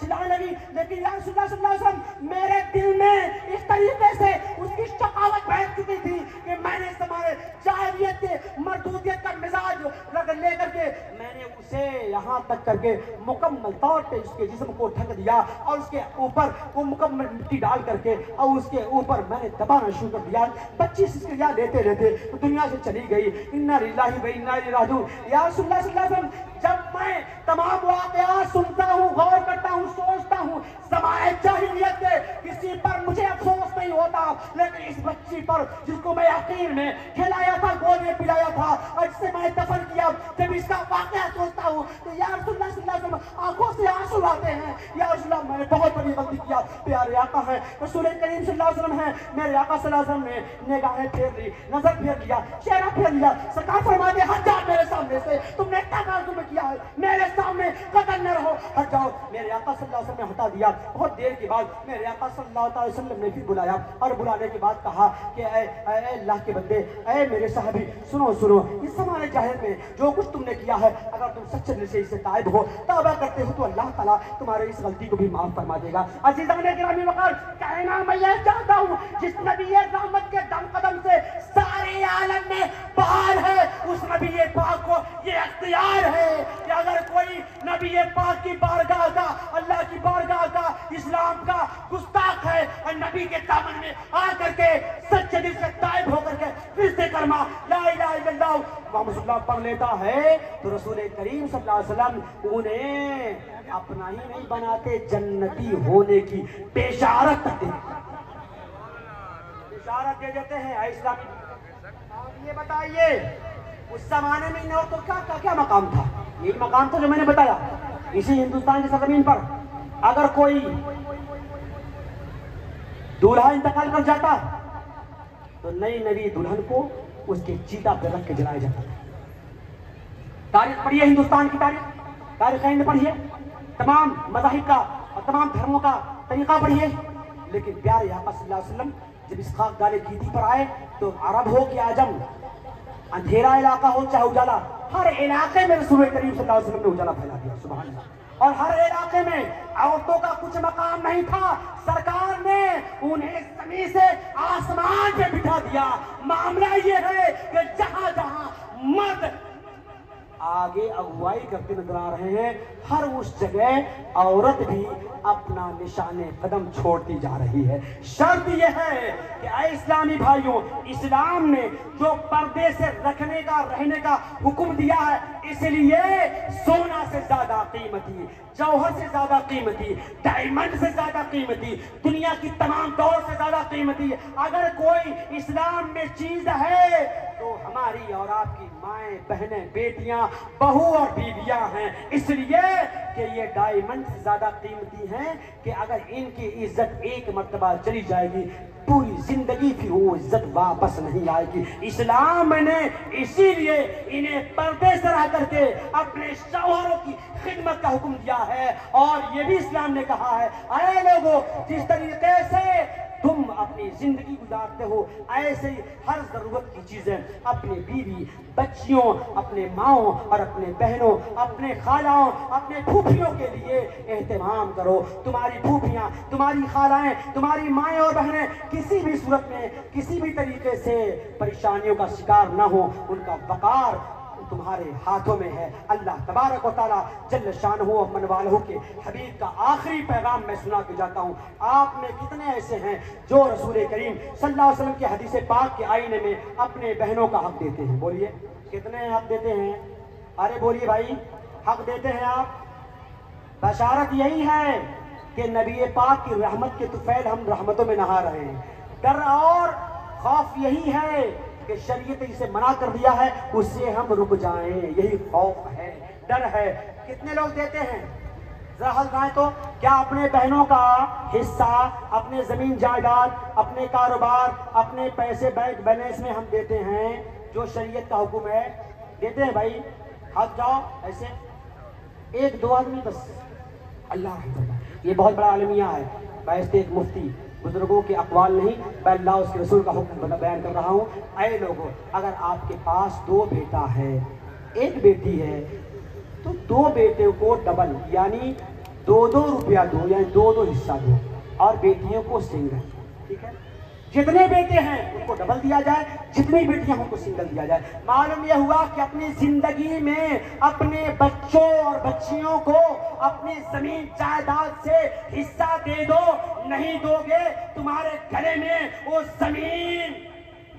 چلانے لگی، لیکن یا رسول اللہ صلی اللہ علیہ وسلم میرے دل میں اس طریقے سے اس کی شقاوت بیٹھ چکی تھی کہ میں نے ہمارے جاہلیت کے مردودیت کا مزاج لے کر کے میں نے اسے یہاں تک کر کے مکمل طور پہ اس کے جسم کو ڈھک دیا اور اس کے اوپر وہ مکمل مٹی ڈال کر کے اور اس کے اوپر میں نے دبانا شروع کر دیا۔ بچی سسکیاں لیتے لیتے دنیا سے چلی گئی۔ انا للہ و انا الیہ راجعون۔ یا رسول اللہ صلی اللہ علیہ وسلم جب میں تمام واقعات سنتا ہوں، غور کرتا ہوں، سوچتا ہوں، زمانے جاہلیت کے کسی پر مجھے افسوس نہیں ہوتا، لیکن اس بچی پر جس کو میں یقین میں کھلایا تھا، گود میں پلایا تھا اور جسے میں دفن کیا، جب اس کا واقعہ سوچتا ہوں تو یا رسول اللہ صلی اللہ علیہ وسلم آنکھوں سے آنسو آتے ہیں۔ یا رسول اللہ میں نے بہت بڑی غلطی کیا، پیارے آقا ہے، رسول کریم صلی اللہ علیہ وسلم ہے، میرے آقا صلی اللہ علیہ وسلم نے نگاہیں پھیر لی، نظر پھیر لیا، چہرہ پھیر لیا، سرکار فرماتے ہیں ہٹ جاؤ میرے سامنے سے، تم نے کیا کام تمہیں کیا ہے، میرے سامنے قدم نہ رہو، ہٹ جاؤ۔ میرے آقا صلی اللہ علیہ وسلم نے ہٹا دیا۔ بہت دیر کے بعد میرے آقا صلی اللہ علیہ وسلم نے پھر بلایا اور بلانے کے بعد کہا کہ اے اللہ کے بندے، اے میرے صحابی، سنو سنو، اس زمانے جاہل میں جو کچھ تم نے کیا ہے، اگر تم سچے دل سے اسے تائب ہو، توبہ کرتے ہو تو اللہ تعالیٰ تمہارے اس غلطی کو بھی معاف فرما دے گا۔ عزیزان گرامی وقار، کہنا میں یہ چاہتا ہوں جس نبی رحمت کے دم قدم سے سارے عالم میں بحال ہے، اس نبی پاک کو یہ اختیار ہے کہ اگر کوئی نبی پاک کی بارگاہ کا، اللہ کی بارگاہ کا، اسلام کا گستاخ ہے اور نبی کے دامن میں آ کر کے سچے دل سے تائب ہو کر کے پھر سے کلمہ لا الہ الا اللہ محمد صلی اللہ پڑھ لیتا ہے تو رسول کریم صلی اللہ علیہ وسلم انہیں اپنا ہی نہیں بناتے، جنتی ہونے کی بشارت دے دیتے ہیں۔ اسلامی آپ یہ بتائیے اس زمانے میں ان عورتوں کا کیا مقام تھا؟ یہی مقام تھا جو میں نے بتایا۔ اسی ہندوستان کی سرزمین پر اگر کوئی دولہا انتقال کر جاتا تو نئی نئی دلہن کو اس کے چیتا پہ رکھ کے جلایا جاتا تھا۔ تاریخ پڑھیے، ہندوستان کی تاریخ ہند پڑھیے، تمام مذاہب کا اور تمام دھرموں کا طریقہ پڑھیے، لیکن پیارے آقا صلی اللہ علیہ وسلم جب اس خاک دار گیتی پر آئے تو عرب ہو کہ عجم، اندھیرا علاقہ ہو چاہے اجالا، ہر علاقے میں رسول کریم صلی اللہ علیہ وسلم نے اجالا پھیلا دیا، سبحان اللہ۔ اور ہر علاقے میں عورتوں کا کچھ مقام نہیں تھا، سرکار نے انہیں زمین سے آسمان پہ بٹھا دیا۔ معاملہ یہ ہے کہ جہاں جہاں مرد آگے اغوائی کرتے نظر آ رہے ہیں، ہر اس جگہ عورت بھی اپنا نشان قدم چھوڑتی جا رہی ہے۔ شرط یہ ہے کہ اے اسلامی بھائیوں، اسلام نے جو پردے سے رکھنے کا رہنے کا حکم دیا ہے، اس لیے سونا سے زیادہ قیمتی، جوہر سے زیادہ قیمتی، ڈائمنڈ سے زیادہ قیمتی، دنیا کی تمام دور سے زیادہ قیمتی اگر کوئی اسلام میں چیز ہے تو ہماری اور آپ کی مائیں، بہنیں، بیٹیاں، بہو اور بیویاں ہیں، اس لیے کہ یہ ڈائمنڈ سے زیادہ قیمتی ہیں کہ اگر ان کی عزت ایک مرتبہ چلی جائے گی پوری زندگی پھر وہ عزت واپس نہیں آئے گی۔ اسلام نے اسی لیے انہیں پردے سے رہ کر کے اپنے شوہروں کی خدمت کا حکم دیا ہے، اور یہ بھی اسلام نے کہا ہے اے لوگوں، جس طریقے سے تم اپنی زندگی گزارتے ہو ایسے ہی ہر ضرورت کی چیزیں اپنے بیوی، بچیوں، اپنے ماؤں اور اپنے بہنوں، اپنے خالاؤں، اپنے پھوپھیوں کے لیے اہتمام کرو۔ تمہاری پھوپھیاں، تمہاری خالائیں، تمہاری مائیں اور بہنیں کسی بھی صورت میں کسی بھی طریقے سے پریشانیوں کا شکار نہ ہو، ان کا وقار تمہارے ہاتھوں میں ہے۔ اللہ تبارک و تعالیٰ جل شانہ و من والہ کے حبیب کا آخری پیغام میں سنا کے جاتا ہوں۔ آپ میں کتنے ایسے ہیں جو رسول کریم صلی اللہ علیہ وسلم کی حدیث پاک کے آئینے میں اپنے بہنوں کا حق دیتے ہیں؟ بولیے کتنے حق دیتے ہیں؟ ارے بولیے بھائی، حق دیتے ہیں آپ؟ بشارت یہی ہے کہ نبی پاک کی رحمت کے طفیل ہم رحمتوں میں نہا رہے ہیں۔ ڈر اور خوف یہی ہے کہ شریعت اسے منع کر دیا ہے، اس سے ہم رک جائیں، یہی خوف ہے، ڈر ہے۔ کتنے لوگ دیتے ہیں؟ ذرا حل رائے تو کیا اپنے بہنوں کا حصہ، اپنے زمین جائیداد، اپنے کاروبار، اپنے پیسے بینک بیلنس میں ہم دیتے ہیں جو شریعت کا حکم ہے؟ دیتے ہیں بھائی؟ ہاتھ جاؤ ایسے، ایک دو آدمی بس۔ اللہ رحم فرمائے، یہ بہت بڑا عالمیہ ہے، بیشت ایک مفتی، بزرگوں کے اقوال نہیں، میں اللہ اس کے رسول کا حکم بیان کر رہا ہوں۔ اے لوگوں، اگر آپ کے پاس 2 بیٹا ہے، 1 بیٹی ہے، تو 2 بیٹے کو ڈبل یعنی 2 روپیہ دو، یعنی 2 حصہ دو، اور بیٹیوں کو سنگل، ٹھیک ہے؟ جتنے بیٹے ہیں ان کو ڈبل دیا جائے، جتنی بیٹیاں ہیں ان کو سنگل دیا جائے۔ معلوم یہ ہوا کہ اپنی زندگی میں اپنے بچوں اور بچیوں کو اپنی زمین جائیداد سے حصہ دے دو، نہیں دو گے تمہارے گلے میں وہ زمین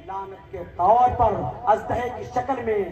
لعنت کے طور پر اژدہے کی شکل میں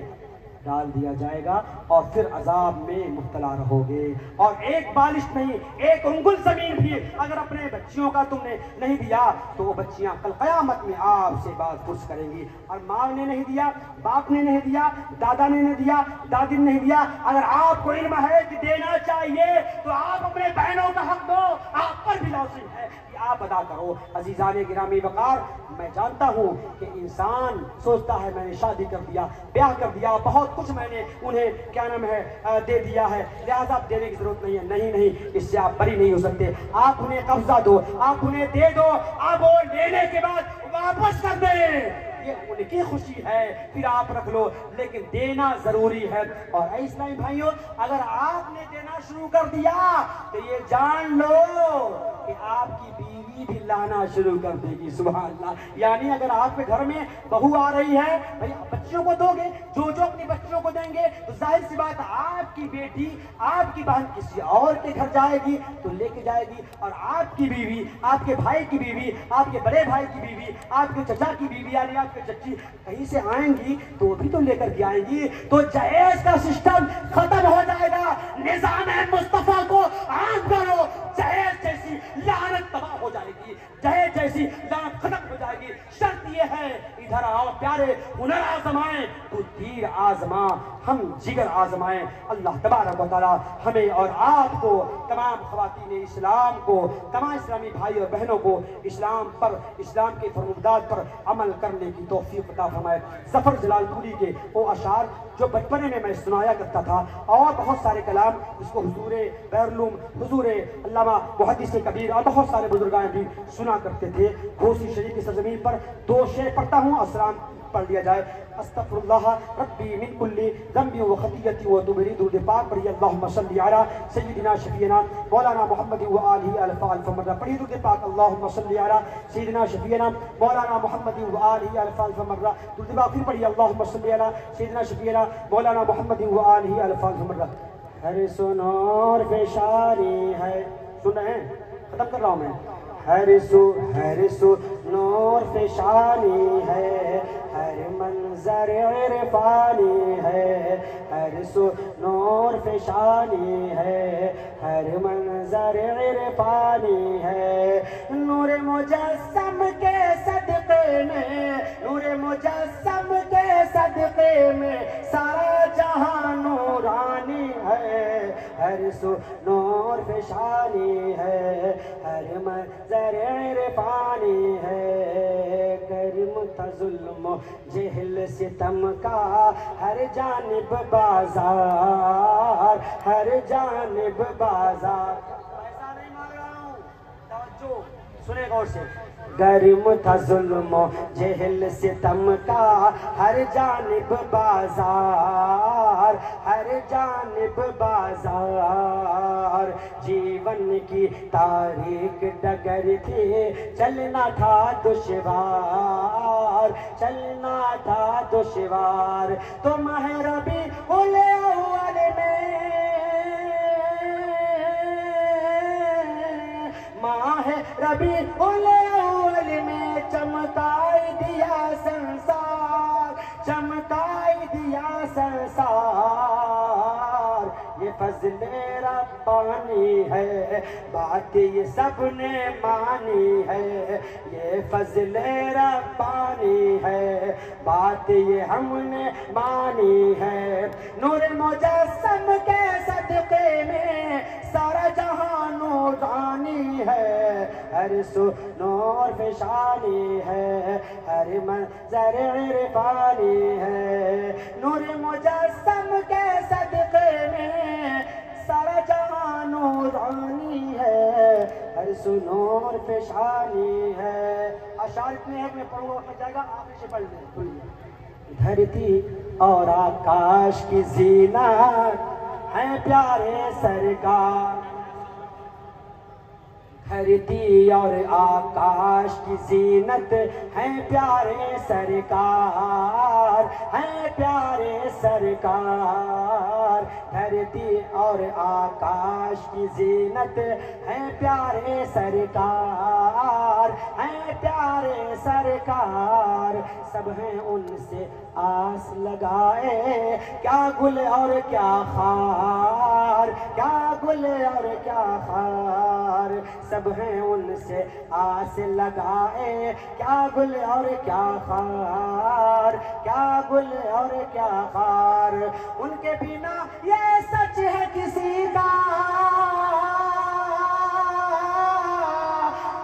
ڈال دیا جائے گا، اور پھر عذاب میں مبتلا رہو گے۔ اور ایک بالش نہیں، 1 انگل زمین بھی اگر اپنے بچیوں کا تم نے نہیں دیا تو وہ بچیاں کل قیامت میں آپ سے بات پرس کریں گی۔ اور ماں نے نہیں دیا، باپ نے نہیں دیا، دادا نے نہیں دیا، دادی نے نہیں دیا، اگر آپ کو علم ہے کہ دینا چاہیے تو آپ اپنے بہنوں کا حق دو، آپ پر بھی لازم ہے کہ آپ ادا کرو۔ عزیزان گرامی وقار، میں جانتا ہوں کہ انسان سوچتا ہے میں نے شادی کر دیا، بیاہ کر دیا، بہت کچھ میں نے انہیں کیا نام ہے دے دیا ہے، لہذا اب دینے کی ضرورت نہیں ہے۔ نہیں، اس سے آپ بری نہیں ہو سکتے۔ آپ انہیں قبضہ دو، آپ انہیں دے دو، آپ وہ لینے کے بعد واپس کر دیں، یہ ان کی خوشی ہے، پھر آپ رکھ لو، لیکن دینا ضروری ہے۔ اور اے اسلامی بھائیوں، اگر آپ نے دینا شروع کر دیا تو یہ جان لو کہ آپ کی بیوی بھی لانا شروع کر دے گی۔ سبحان اللہ۔ یعنی اگر آپ کے گھر میں بہو آ رہی ہے، بھائی بچیوں کو دو گے، جو اپنی بچیوں کو دیں گے تو ظاہر سی بات آپ کی بیٹی، آپ کی بہن کسی اور کے گھر جائے گی تو لے کے جائے گی، اور آپ کی بیوی، آپ کے بھائی کی بیوی، آپ کے بڑے بھائی کی بیوی، آپ کے چچا کی بیوی یعنی آپ کے چچی کہیں سے آئیں گی تو وہ بھی تو لے کر کے آئیں گی، تو جہیز کا سسٹم ختم ہو جائے گا۔ نظام مصطفیٰ کو عام کرو، جہیز جیسی لعنت تباہ ہو جائے گی، جہیز جیسی لعنت ختم ہو جائے گی۔ شرط یہ ہے ادھر آؤ پیارے، ہنر آزمائیں تو تیر آزما، ہم جگر آزمائیں۔ اللہ تبارک و تعالی ہمیں اور آپ کو، تمام خواتین اسلام کو، تمام اسلامی بھائی اور بہنوں کو اسلام پر، اسلام کے فرمودات پر عمل کرنے کی توفیق عطا فرمائے۔ ظفر جلال پوری کے وہ اشعار جو بچپنے میں سنایا کرتا تھا، اور بہت سارے کلام جس کو حضور بیرلوم، حضور علامہ محدث کبیر اور بہت سارے بزرگان بھی سنا کرتے تھے۔ گھوسی شریف کی سرزمین پر 2 شعر پڑھتا ہوں، السلام پڑھ لیا جائے۔ استغفر اللہ ربی من کل ذنب و خطیۃ و توب الیہ، درود پاک پڑھیے۔ اللہم صلی علی سیدنا شفیعنا مولانا محمد و آلہ الف الف مرہ پڑھیے درود پاک۔ اللہم صلی علی سیدنا شفیعنا مولانا محمد و آلہ الف الف مرہ، درود پاک پھر پڑھیے۔ اللہم صلی علی سیدنا شفیعنا مولانا محمد و آلہ الف الف مرہ۔ ہر سنور فشاری ہے، سن رہے ہیں؟ ختم کر رہا ہوں میں۔ ہر سو نور فشانی ہے، ہر منظر عرفانی ہے، ہر سو نور فشانی ہے، ہر منظر عرفانی ہے۔ نور مجسم کے صدقے میں، نور مجسم کے صدقے میں سارا جہاں نورانی ہے، ہر سو نور فشانی ہے، ہر منظر عرفانی ہے۔ کرم تھا ظلم و جہل ستم کا، ہر جانب بازار، ہر جانب بازار۔ ایسا نہیں مانگ رہا ہوں، توجہ سنیں غور سے۔ گرم تھا ظلم و جہل ستم کا، ہر جانب بازار، ہر جانب بازار۔ جیون کی تاریک ڈگر تھی، چلنا تھا دشوار، چلنا تھا دشوار۔ تو ماہ ربیع الاول میں، ماہ ربیع الاول میں چمکائی دیا سنسار، چمکائی دیا سنسار۔ یہ فضل ربانی ہے، بات یہ سب نے مانی ہے، یہ فضل ربانی ہے، بات یہ ہم نے مانی ہے۔ نور مجسم کے صدقے میں سارا جہاں نورانی ہے، ہر سو نور فشانی ہے، ہر منظر عرفانی ہے۔ نور مجسم کے صدقے میں سارا جہاں نورانی ہے، ہر سو نور فشانی ہے۔ اشعار اتنے ہیں کہ میں پڑھوں گا جائے گا، آپ اسے پڑھ لیں۔ دھرتی اور آکاش کی زینت ہیں پیارے سرکار دھرتی اور آکاش کی زینت ہیں پیارے سرکار ہیں پیارے سرکار دھرتی اور آکاش کی زینت ہیں پیارے سرکار ہیں پیارے سرکار سب ہیں ان سے آس لگائے کیا گل اور کیا خار کیا گل اور کیا خار سب ہیں ان سے آس لگائے کیا گل اور کیا خار کیا گل اور کیا خار ان کے بنا یہ سچ ہے کسی کا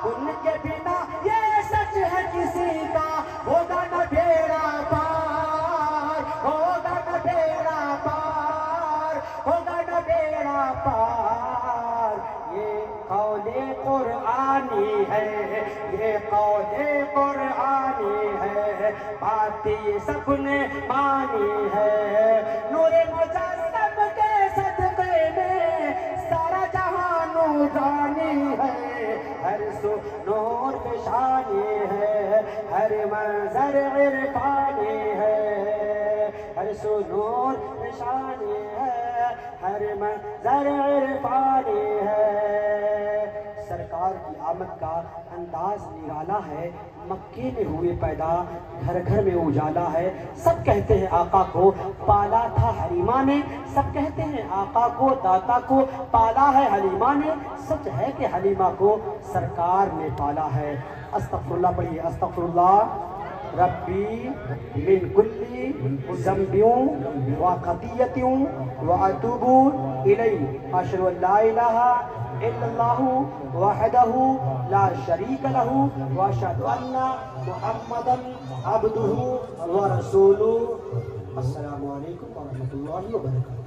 ان کے بنا یہ سچ ہے کسی کا ہوگا نہ بیڑا پار ہوگا نہ بیڑا پار ہوگا نہ بیڑا پار یہ قول قرآنی ہے یہ قول قرآنی ہے بات یہ سب نے مانی ہے نور مجسم کے صدقے میں سارا جہاں نورانی ہے ہر سو نور نشانی ہے ہر منظر عرفانی ہے ہر سو نور نشانی ہے ہر منظر عرفانی ہے سرکار کی آمد کا انداز نرالا ہے مکے میں ہوئے پیدا گھر گھر میں اجالا ہے سب کہتے ہیں آقا کو پالا تھا حلیمہ نے سب کہتے ہیں آقا کو داتا کو پالا ہے حلیمہ نے سچ ہے کہ حلیمہ کو سرکار نے پالا ہے استغفر اللہ پڑھیے استغفر اللہ ربی من کلی ذنبیوں و خطیتوں و اتوب الیہ اشہد ان لا الہ الا اللہ وحدہ لا شریک لہ واشہد ان محمدا عبدہ ورسولہ السلام علیکم ورحمۃ اللہ وبرکاتہ